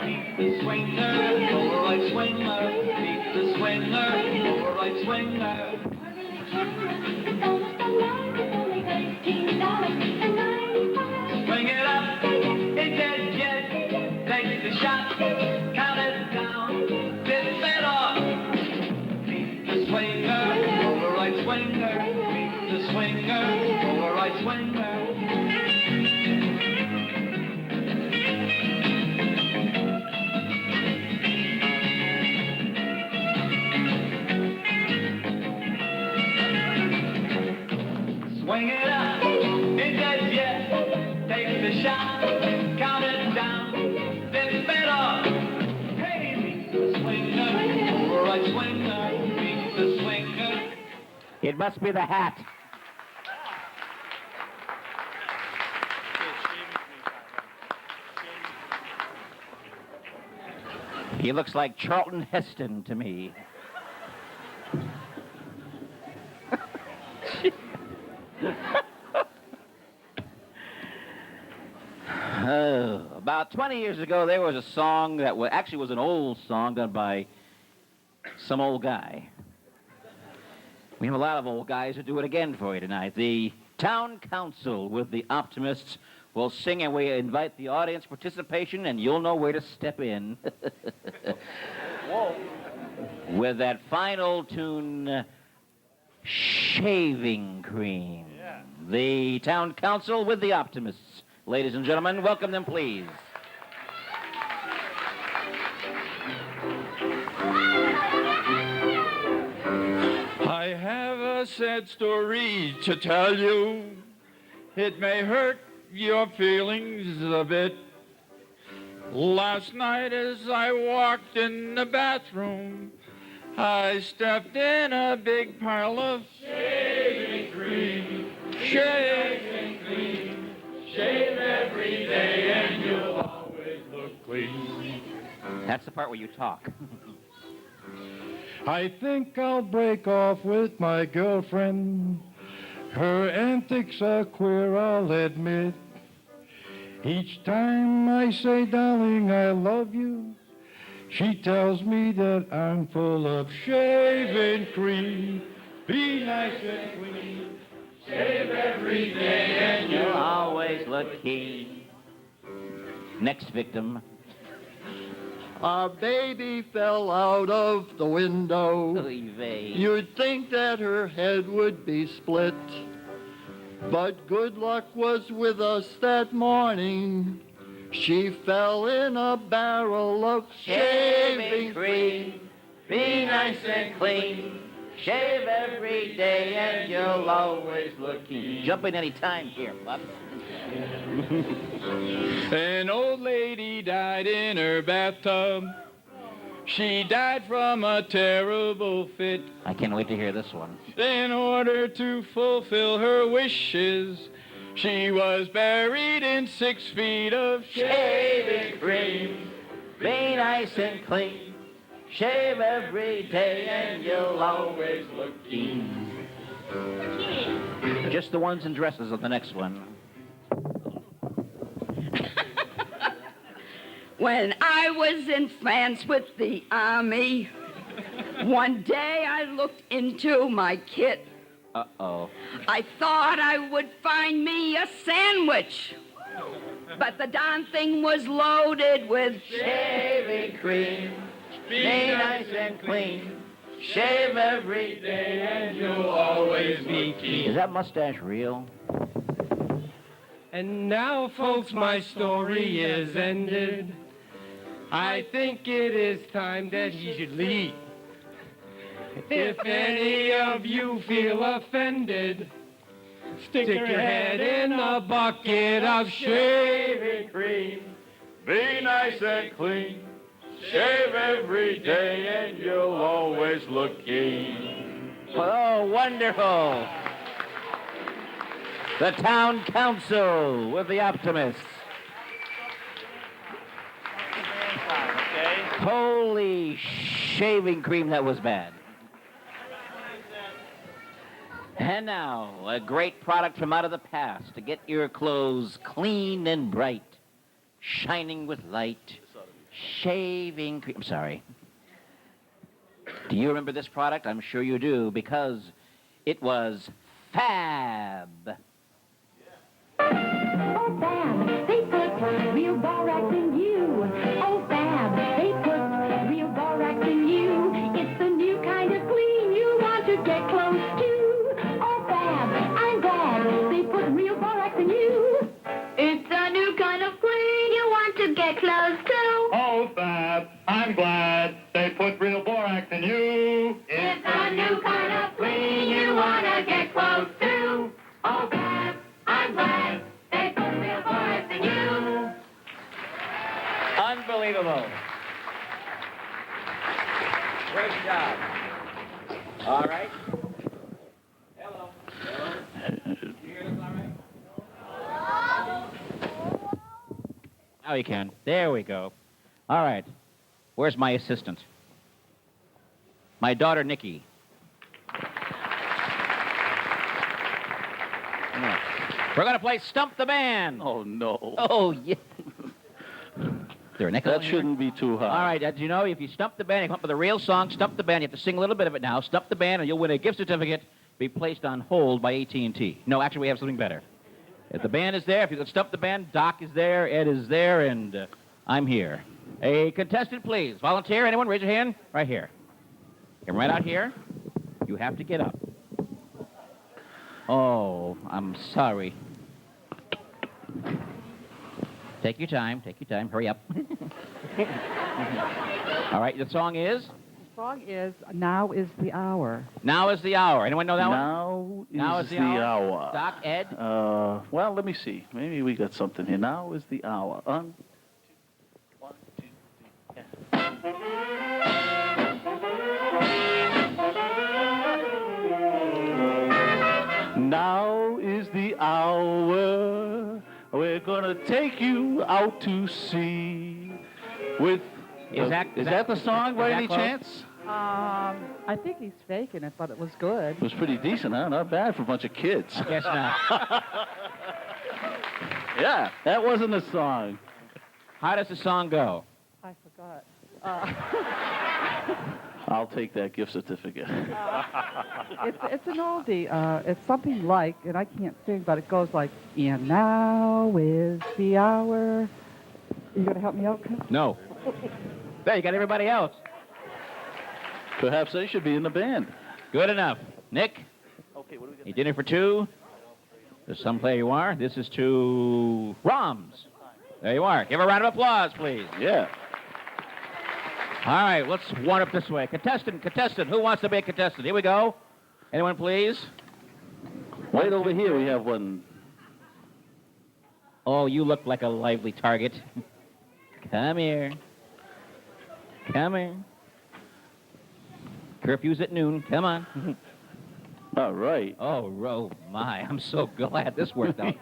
meet the swinger, Polaroid swinger. Meet the swinger, Polaroid swinger. Swing it up, it gets jet, take the shot, count it down, dip it off. Meet the swinger, Polaroid swinger. Meet the swinger, Polaroid swinger. Swing it up, it gets jet, take the shot, count it down, dip it off. Hey, meet the swinger, Polaroid swinger, meet the swinger. It must be the hat. He looks like Charlton Heston to me. About 20 years ago, there was a song that actually was an old song done by some old guy. We have a lot of old guys who do it again for you tonight. The town council with the Optimists will sing, and we invite the audience participation, and you'll know where to step in. Whoa. With that fine old tune, Shaving Cream. Yeah. The town council with the Optimists. Ladies and gentlemen, welcome them, please. I have a sad story to tell you. It may hurt your feelings a bit. Last night as I walked in the bathroom, I stepped in a big pile of shaving cream. Shaving cream. Shave every day and you'll always look clean. That's the part where you talk. I think I'll break off with my girlfriend. Her antics are queer, I'll admit. Each time I say, darling, I love you, she tells me that I'm full of shaving cream. Be nice and clean. Shave every day and You'll always look keen. Next victim. A baby fell out of the window. You'd think that her head would be split. But good luck was with us that morning. She fell in a barrel of shaving cream. Be nice and clean. Shave every day and you'll always look keen. Jump in any time here, pup. An old lady died in her bathtub. She died from a terrible fit. I can't wait to hear this one. In order to fulfill her wishes, she was buried in 6 feet of shaving cream. Be nice and clean. Shave every day and you'll always look keen. Just the ones in dresses on the next one. When I was in France with the army, one day I looked into my kit. Uh-oh. I thought I would find me a sandwich, but the darn thing was loaded with shaving cream. Be nice and clean. Shave every day and you'll always be keen. Is that mustache real? And now, folks, my story is ended. I think it is time that he should leave. If any of you feel offended, stick your head in a bucket of shaving cream. Be nice and clean. Shave every day and you'll always look keen. Oh, wonderful. The town council with the Optimists. Holy shaving cream, that was bad. And now, a great product from out of the past to get your clothes clean and bright, shining with light. Shaving cream. I'm sorry. Do you remember this product? I'm sure you do, because it was Fab. Oh, Fab, they put real borax in you. Oh, Fab, they put real borax in you. It's the new kind of clean you want to get close to. Oh, Fab, I'm glad they put real borax in you. It's the new kind of clean you want to get close to. Oh, Fab, I'm glad they put real borax in you. It's the new kind of clean you want to get close to. Oh, Fab, I'm glad they put real borax in you. Unbelievable. Great job. All right. Hello. Now you can. There we go. All right. Where's my assistant? My daughter, Nikki. We're going to play Stump the Band. Oh, no. Oh, yeah. Is there an echo That in here? shouldn't be too high. All right, as you know, if you stump the band, you come up with a real song, Stump the Band. You have to sing a little bit of it now. Stump the Band, and you'll win a gift certificate, be placed on hold by AT&T. No, actually, we have something better. If the band is there, if you can stump the band, Doc is there, Ed is there, and I'm here. A contestant, please. Volunteer, anyone? Raise your hand. Right here. Come right out here. You have to get up. Oh, I'm sorry. Take your time. Take your time. Hurry up. All right, the song is? The song is Now is the Hour. Now is the Hour. Anyone know that Now one? Now is the hour. Doc, Ed? Well, let me see. Maybe we got something here. Now is the hour. Now is the hour. We're gonna take you out to sea. With Is that the song by any close? chance? I think he's faking it, but it was good. It was pretty decent, huh? Not bad for a bunch of kids. I guess not. Yeah, that wasn't a song. How does the song go? I forgot. God. I'll take that gift certificate. It's an oldie. It's something like, and I can't sing, but it goes like, and now is the hour. You going to help me out, Chris? No. There, you got everybody else. Perhaps they should be in the band. Good enough. Nick? Okay, what do we got? You dinner for two? There's some player you are. This is to Roms. There you are. Give a round of applause, please. Yeah. All right, let's warm up this way. Contestant, who wants to be a contestant? Here we go. Anyone, please? Right over here we have one. Oh, you look like a lively target. Come here. Come here. Curfew's at noon. Come on. All right. Oh, my. I'm so glad this worked out.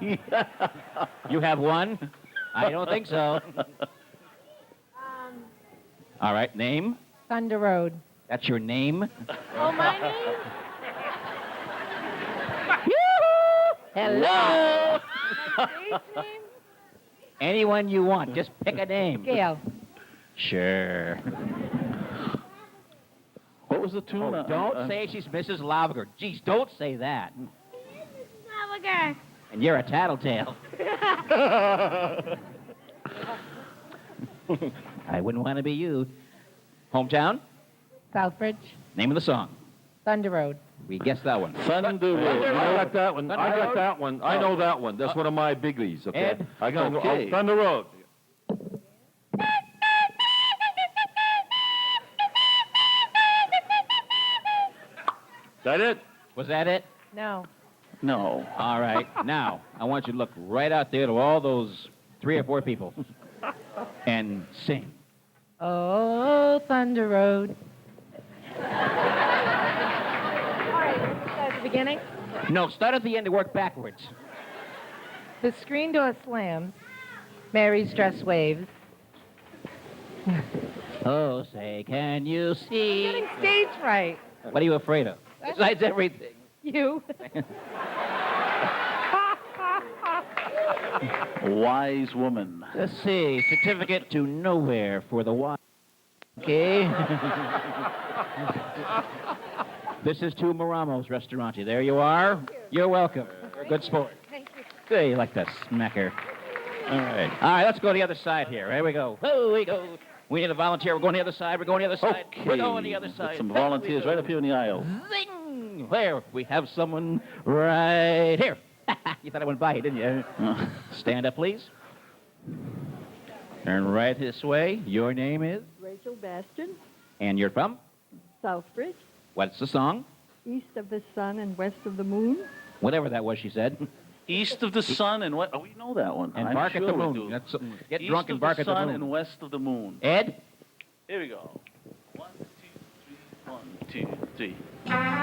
You have one? I don't think so. All right, name? Thunder Road. That's your name? Oh, my name? Hello. My stage name? Anyone you want. Just pick a name. Gail. Sure. What was the tune? Oh, don't say she's Mrs. Lavager. Geez, don't say that. Lavager. And you're a tattletale. I wouldn't want to be you. Hometown? Southbridge. Name of the song? Thunder Road. We guessed that one. Thunder Road. I got that one. Thunder I got Road? that one. I know that one. That's one of my biggies. Okay. Ed? I got Okay. Thunder Road. That it? Was that it? No. No. All right. Now, I want you to look right out there to all those 3 or 4 people and sing. Oh, Thunder Road. All right, let's start at the beginning. No, start at the end and work backwards. The screen door slams. Mary's dress waves. Oh, say, can you see? Getting stage right. What are you afraid of? Besides everything. You. Wise woman. Let's see. Certificate to nowhere for the one. Okay. This is to Maramo's Restaurante. There you are. You're welcome. You're a good sport. Thank you. Hey, you like that smacker. All right. All right, let's go to the other side here. Here we go. Oh, we go. We need a volunteer. We're going to the other side. We're going to the other side. Okay. We're going to the other side. Get some volunteers right up here in the aisle. Zing! There, we have someone right here. You thought I went by, didn't you? Stand up, please. Turn right this way. Your name is? Rachel Bastion, And you're from? Southbridge, What's the song? east of the sun and west of the moon. Whatever that was, she said. East of the sun and what? Oh, we know that one. And I'm bark sure at the we moon. do. That's, get East drunk and of bark the at the sun moon. and west of the moon. Ed? Here we go. 1, 2, 3. 1,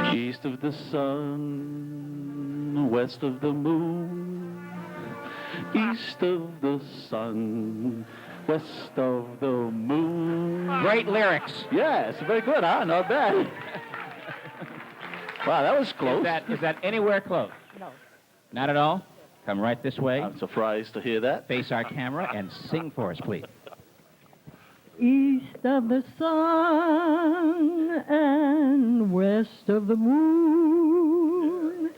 2, 3. East of the sun, west of the moon. East of the sun, west of the moon. Great lyrics. Yes, very good, huh? Not bad. Wow, that was close. Is that anywhere close? No. Not at all? Come right this way. I'm surprised to hear that. Face our camera and sing for us, please. East of the sun and west of the moon,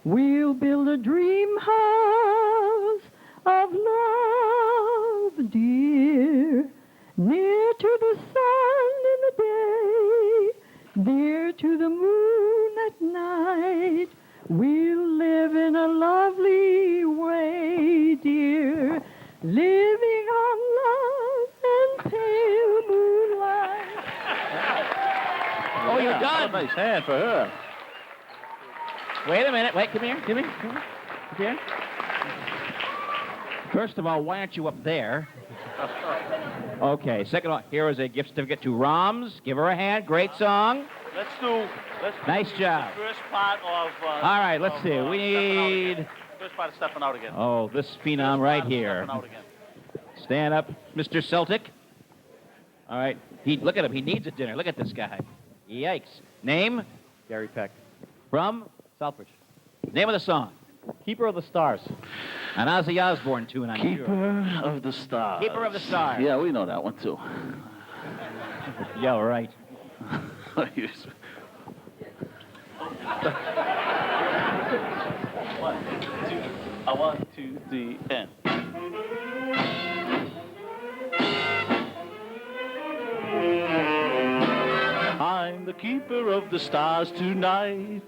we'll build a dream house of love, dear, near to the sun in the day, near to the moon at night. We'll live in a lovely way, dear, living on love and pale moonlight. Oh, you're done. Nice hand for her. Wait a minute. Wait, come here. Come here. Come here. First of all, why aren't you up there? Okay. Second of all, here is a gift certificate to Roms. Give her a hand. Great song. Let's do Nice job. the first part of... All right, let's see. We need... First part of stepping out again. Oh, this phenom right here. Stepping out again. Stand up, Mr. Celtic. All right. Look at him. He needs a dinner. Look at this guy. Yikes. Name? Gary Peck. From? Southbridge. Name of the song? Keeper of the Stars. An Ozzy Osbourne tune, I'm Keeper sure. of the Stars. Keeper of the Stars. Yeah, we know that one, too. Yeah, right. I want to the end. I'm the keeper of the stars tonight.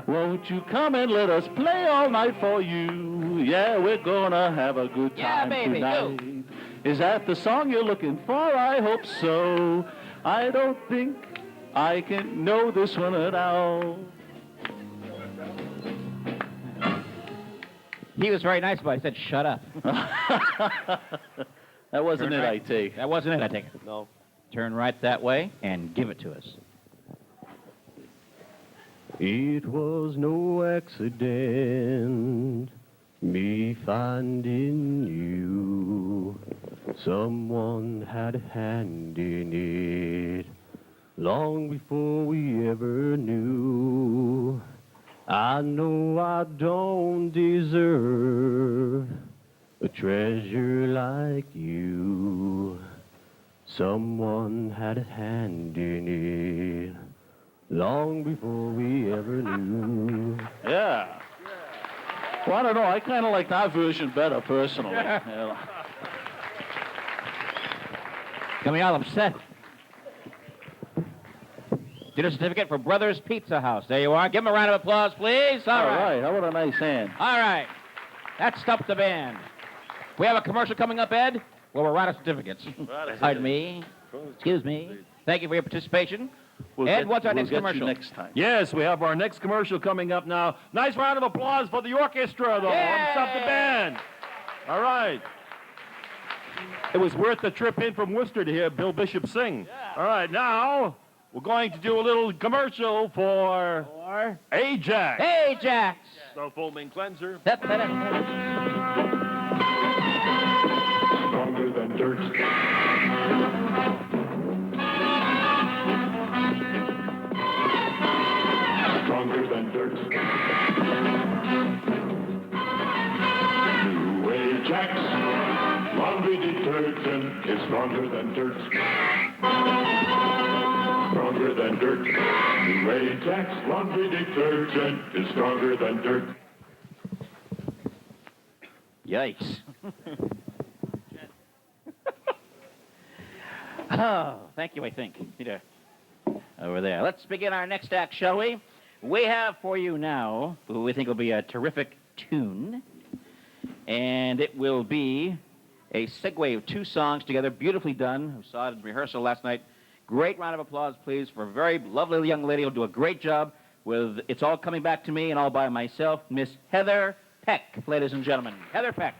Won't you come and let us play all night for you? Yeah, we're gonna have a good time baby, tonight. go. Is that the song you're looking for? I hope so. I don't think I can know this one at all. He was very nice, but I said, shut up. That wasn't Turn it, right. I take. That wasn't it, I take it. No. Turn right that way and give it to us. It was no accident, me finding you. Someone had a hand in it long before we ever knew. I know I don't deserve a treasure like you. Someone had a hand in it long before we ever knew. Yeah. Well, I don't know. I kind of like that version better, personally. Yeah. Coming out upset. Dinner certificate for Brothers Pizza House. There you are. Give them a round of applause, please. All right. How about a nice hand? All right. That stopped the band. We have a commercial coming up, Ed. Well, we're out of certificates. Pardon me. Excuse me. Thank you for your participation. Ed, what's our next commercial? Next time. Yes, we have our next commercial coming up now. Nice round of applause for the orchestra, though. Yay! Stop the band. All right. It was worth the trip in from Worcester to hear Bill Bishop sing. Yeah. All right, now we're going to do a little commercial for Ajax. Ajax. The foaming cleanser. Stronger than dirt. Stronger than dirt. New Ajax laundry detergent is stronger than dirt. Stronger than dirt. New Ajax laundry detergent is stronger than dirt. Yikes. Oh, thank you, I think. Peter, over there. Let's begin our next act, shall we? We have for you now, who we think will be a terrific tune, and it will be a segue of two songs together, beautifully done. We saw it in rehearsal last night. Great round of applause, please, for a very lovely young lady who'll do a great job with It's All Coming Back to Me and All By Myself, Miss Heather Peck, ladies and gentlemen. Heather Peck.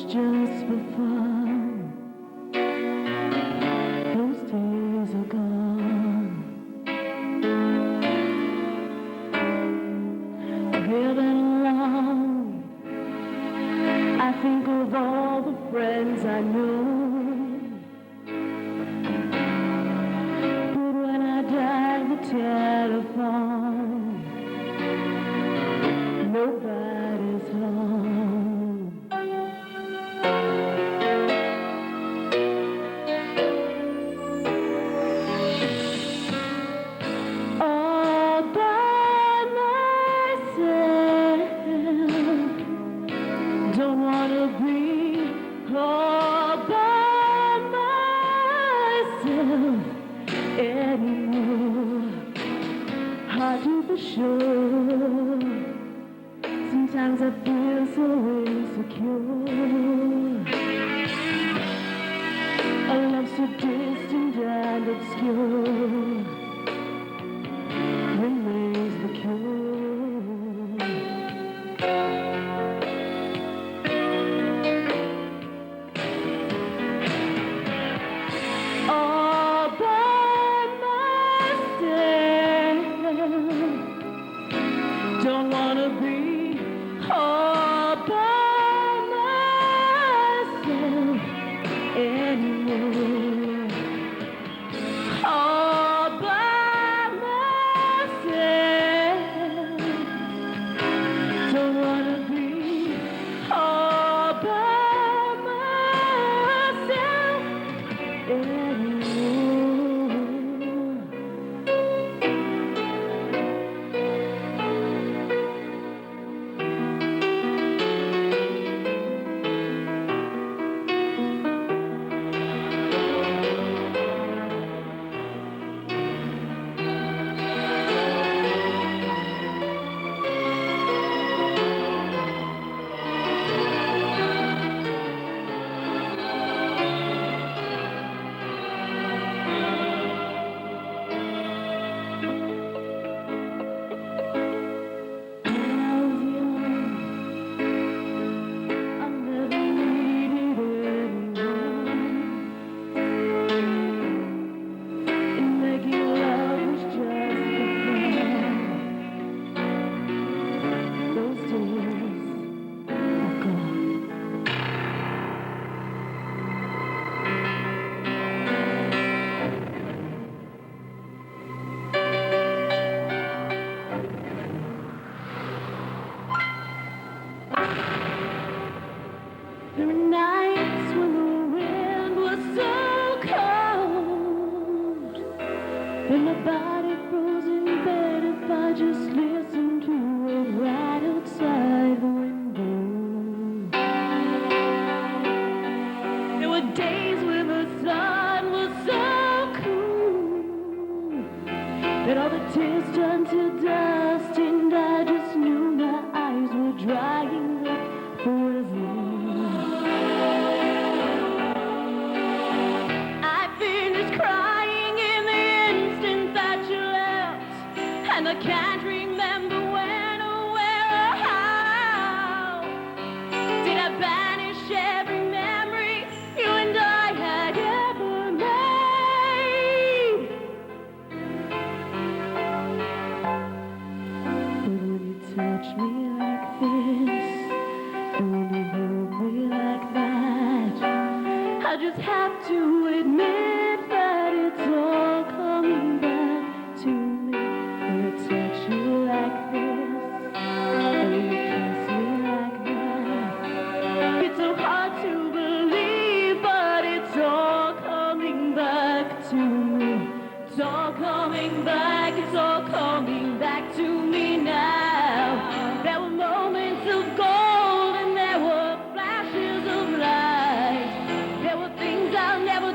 Just for fun. Those days are gone. Driven along, I think of all the friends I know. But when I dial the telephone, nobody's home. All by myself, don't wanna be all by myself anymore. Hard to be sure. Sometimes I feel so insecure. A love so distant and obscure remains the cure. Don't wanna be all by myself anymore. All by myself. Don't wanna be all by myself anymore. There were nights when the wind was so cold, and my body froze in bed if I just listened to it right outside the window. There were days when the sun was so cool that all the tears turned to dust, and I just knew my eyes were drying up forever. Crying in the instant that you left, and I can't remember when or where or how. Did I banish every memory you and I had ever made? But when you touch me like this, and when you hold me like that, I just have to admit that it's all coming back to me. When I touch you like this, and when you kiss me like that, it's so hard to believe, but it's all coming back to me. It's all coming back, it's all coming back to me now. There were moments of gold and there were flashes of light. There were things I'll never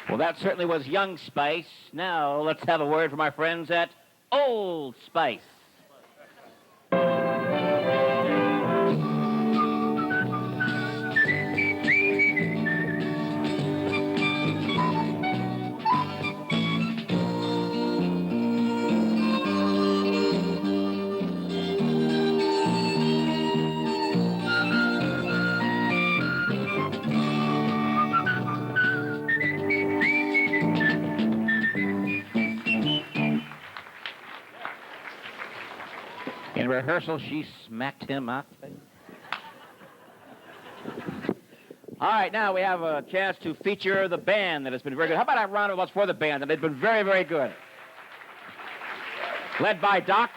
Well, that certainly was Young Spice. Now, let's have a word from our friends at Old Spice. In rehearsal, she smacked him up. All right, now we have a chance to feature the band that has been very good. How about a round of applause for the band? They've been very, very good. Led by Doc.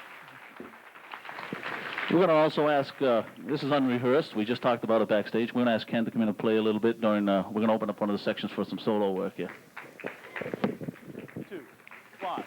We're going to also ask, this is unrehearsed. We just talked about it backstage. We're going to ask Ken to come in and play a little bit during, we're going to open up one of the sections for some solo work here. 2, 5.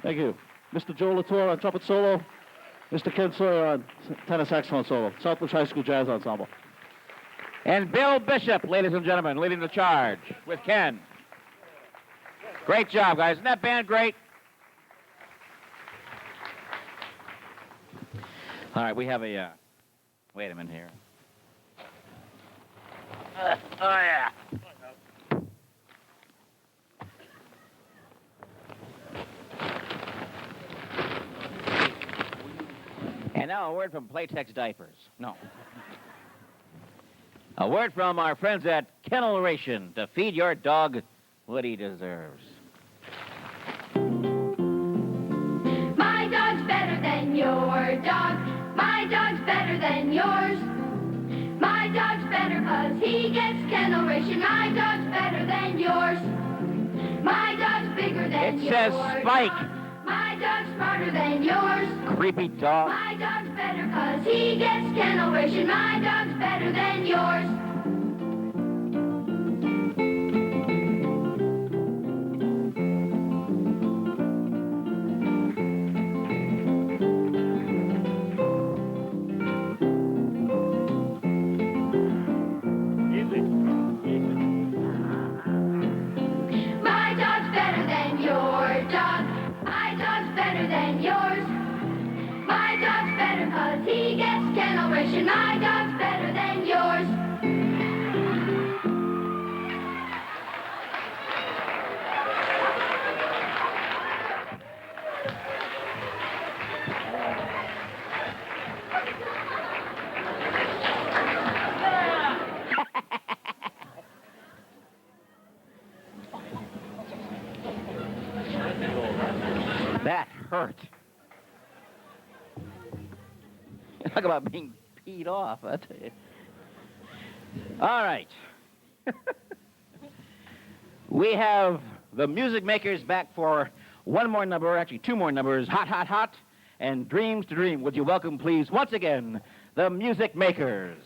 Thank you. Mr. Joe Latour on trumpet solo. Mr. Ken Sawyer on tenor saxophone solo. Southbridge High School Jazz Ensemble. And Bill Bishop, ladies and gentlemen, leading the charge with Ken. Great job, guys. Isn't that band great? All right, we have a, wait a minute here. Oh, yeah. And now a word from Playtex Diapers. No. A word from our friends at Kennel Ration to feed your dog what he deserves. My dog's better than your dog. My dog's better than yours. My dog's better 'cause he gets Kennel Ration. My dog's better than yours. My dog's bigger than yours. It says Spike. Dog. My dog's smarter than yours. Creepy dog. My dog's better 'cause he gets Kennel Ration. My dog's better than yours. My dog's better than your dog. My dog's better than yours. My dog's better 'cause he gets Kennel Ration. My dog's better than yours. That hurt. Talk about being peed off, I tell you. All right. We have the Music Makers back for one more number, actually two more numbers, Hot, Hot, Hot, and Dreams to Dream. Would you welcome, please, once again, the Music Makers.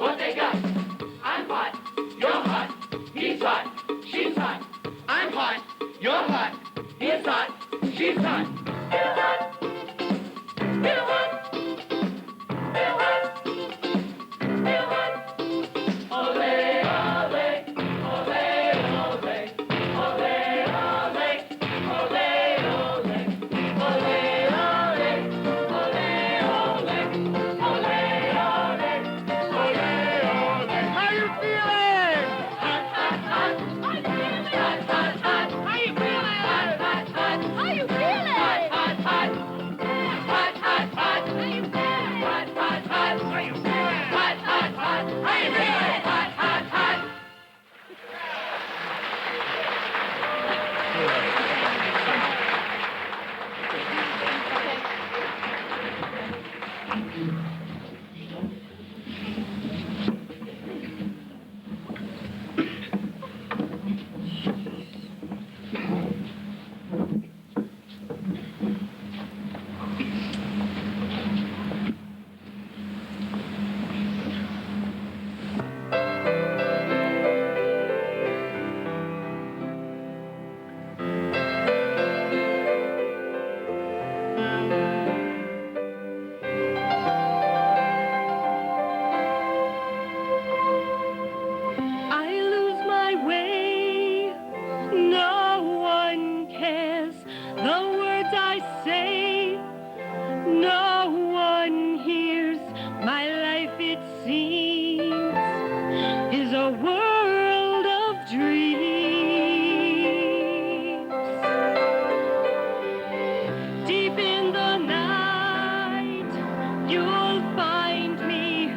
what they got. I'm hot, you're hot, he's hot, she's hot. I'm hot, you're hot, he's hot, she's hot. Feel hot, feel hot, feel hot, feel hot. Ole, ole, ole, ole, ole, ole, ole, ole, ole, how you feeling? Hot, hot, hot. I'm feeling hot, hot, hot. How you feeling? Hot, hot, hot. How you feeling? Hot, hot, hot. Hot, hot, hot. How you feeling? Hot, hot, hot. How you feeling? Hot, hot, hot. How you feeling? Hot, hot, hot. I lose my way. No one cares the words I say. No one hears. My life, it seems, is a world of dreams. Deep in the night, you'll find me.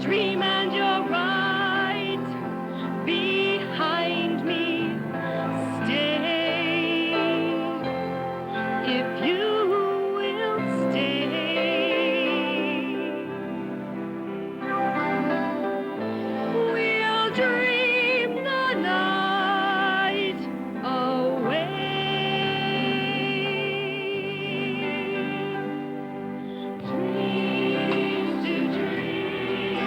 Dream and you're right. Behind me, stay. If you will stay. We'll dream the night away. Dreams to dream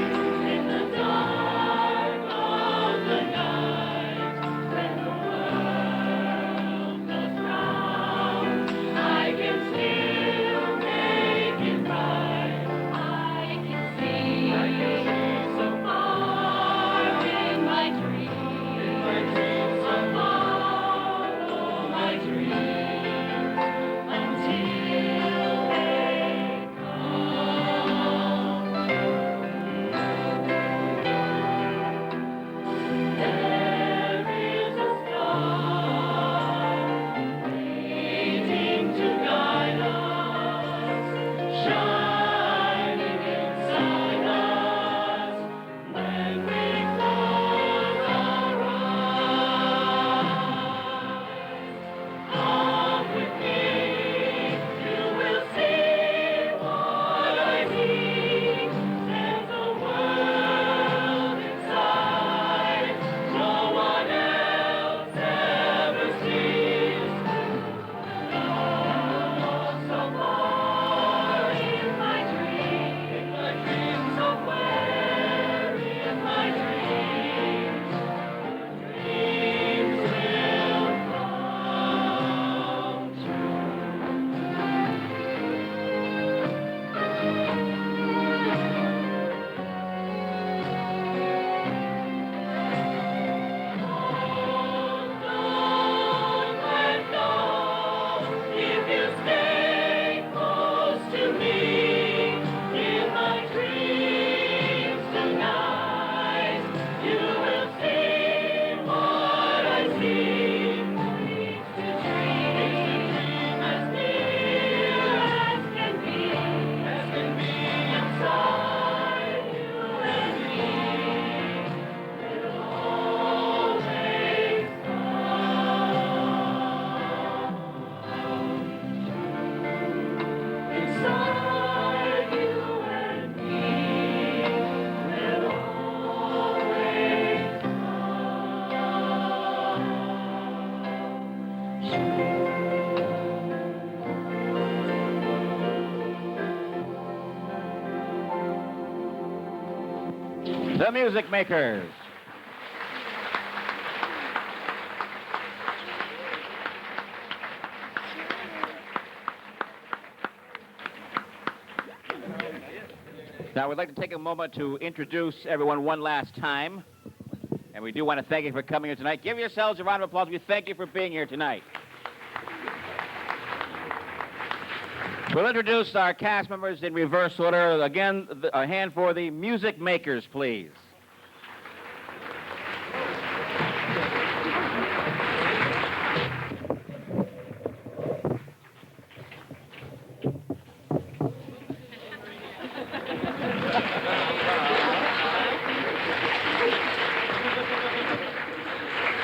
in the dark of the night. When the world goes round, I can still make it right. I can see so far in my dreams. So follow my dreams until they come. There is a star waiting to guide us, shining inside us when we close our eyes. Come with me, you will see what I see. There's a world inside no one else ever sees. So far in my dreams, somewhere in my dreams, dreams will come if you stay close to me in my dreams tonight. You will see what I see. To dream as near as can be inside you and me. Will always inside you and me will always The Music Makers. Now, we'd like to take a moment to introduce everyone one last time. And we do want to thank you for coming here tonight. Give yourselves a round of applause. We thank you for being here tonight. We'll introduce our cast members in reverse order. Again, a hand for the Music Makers, please.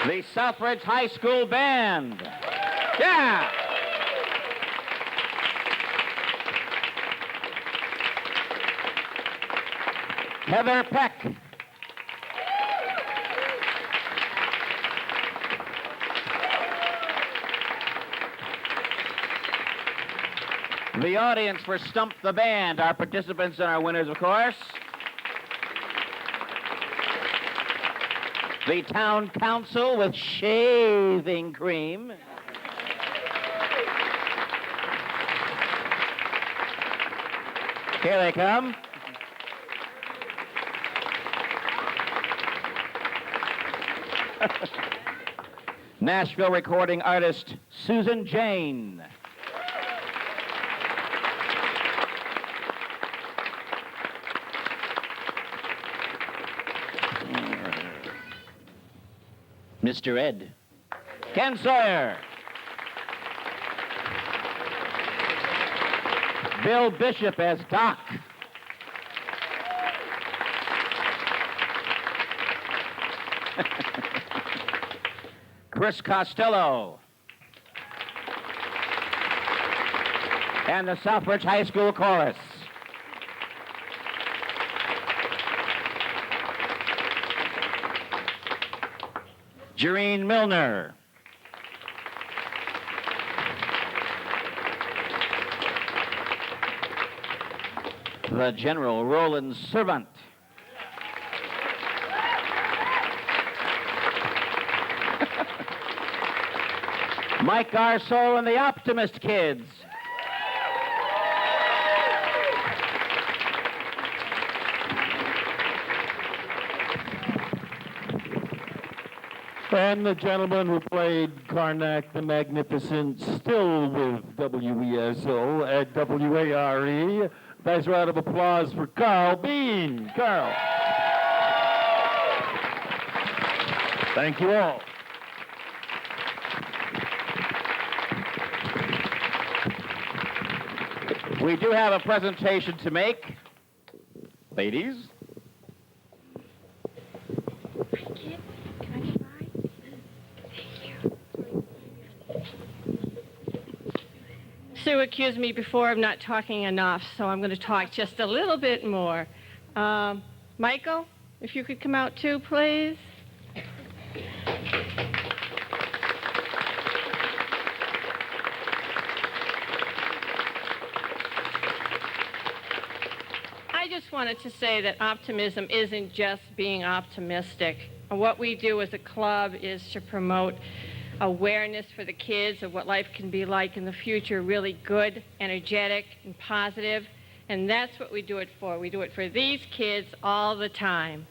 The Southbridge High School Band. Yeah! Heather Peck. The audience for Stump the Band, our participants and our winners, of course. The town council with shaving cream. Here they come. Nashville recording artist Susan Jane. Mr. Ed. Ken Sawyer. Bill Bishop as Doc. Chris Costello. And the Southbridge High School Chorus. Jareen Milner. The General Roland Servant. Mike Garceau and the Optimist Kids. And the gentleman who played Karnak the Magnificent, still with WESO at WARE. Nice round of applause for Carl Bean. Carl. Thank you all. We do have a presentation to make. Ladies. Sue accused me before of not talking enough, so I'm going to talk just a little bit more. Michael, if you could come out too, please. I just wanted to say that optimism isn't just being optimistic. What we do as a club is to promote awareness for the kids of what life can be like in the future, really good, energetic, and positive. And that's what we do it for. We do it for these kids all the time.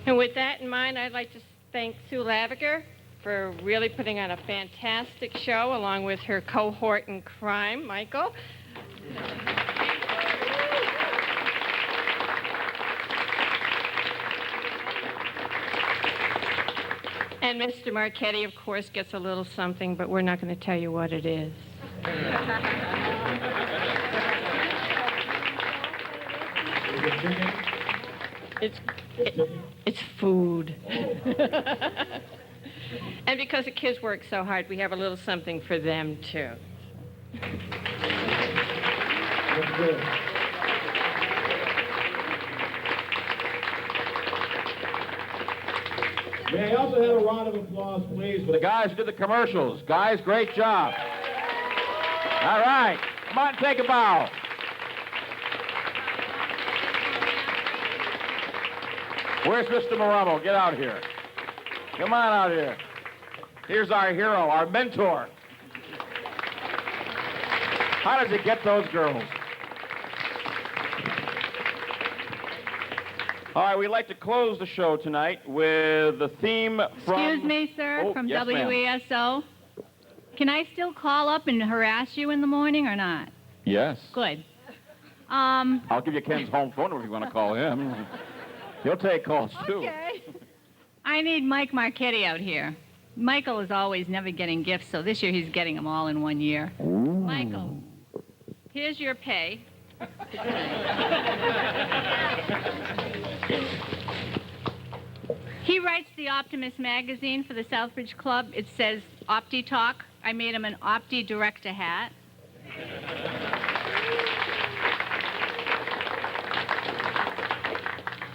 And with that in mind, I'd like to thank Sue Lavager for really putting on a fantastic show, along with her cohort in crime, Michael. And Mr. Marchetti, of course, gets a little something, but we're not going to tell you what it is. It's food. And because the kids work so hard, we have a little something for them, too. May I also have a round of applause, please, for the guys who did the commercials. Guys, great job. All right. Come on, take a bow. Where's Mr. Moramo? Get out here. Come on out here. Here's our hero, our mentor. How does he get those girls? All right, we'd like to close the show tonight with the theme from... Excuse me, sir, from yes, ma'am. WESO. Can I still call up and harass you in the morning or not? Yes. Good. I'll give you Ken's home phone number if you want to call him. He'll take calls, too. Okay. I need Mike Marchetti out here. Michael is always never getting gifts, so this year he's getting them all in one year. Ooh. Michael, here's your pay. He writes the Optimist magazine for the Southbridge Club. It says Opti Talk. I made him an Opti Director hat.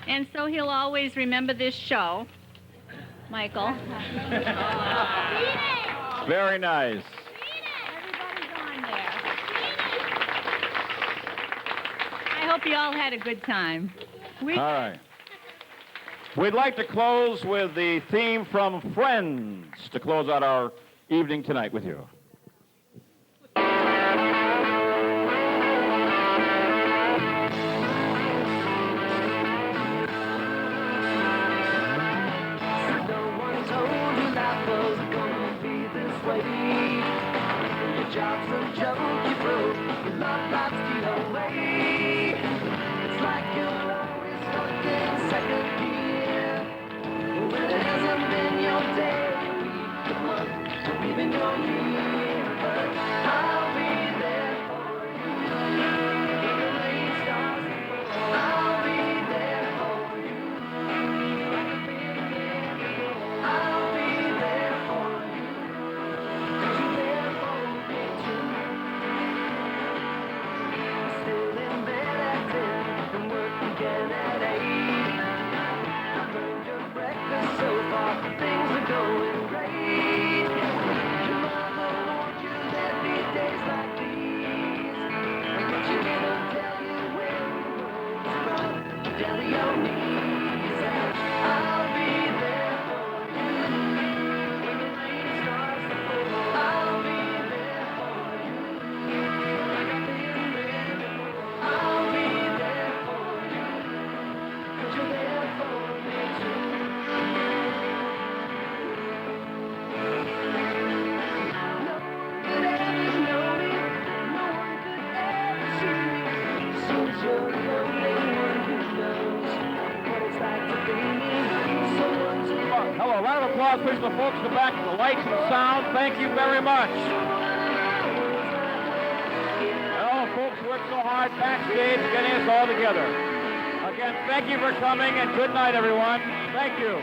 And so he'll always remember this show. Michael. Very nice. Everybody's on there. I hope you all had a good time. All right. We'd like to close with the theme from Friends to close out our evening tonight with you. Your job's a joke, you broke. Your love life's steal away. It's like you're always stuck in second gear. When it hasn't been your day, your week, your month, or even your year. But I'll be there for you. When the rain starts to fall, I'll be there for you. Like I've been there before. I'll be there for you. 'Cause you're there for me too. Still in bed at 10 and work again at 8. I've earned your breakfast so far, things are going great. Your mother warned you there'd be days like these, but she didn't tell you when the road was rough, down to your knees. And I'll be there for you when the rain starts to fall. I'll be there for you like I've been there before. I'll be there for you 'cause you're there for me too. No one could ever know me. No one could ever see me. Since you're the only one who knows what it's like to be me. Someone to Hello, a round of applause, please, for the folks in the back, the lights and sound. Thank you very much. And all the folks who worked so hard backstage getting us all together. Again, thank you for coming, and good night, everyone. Thank you.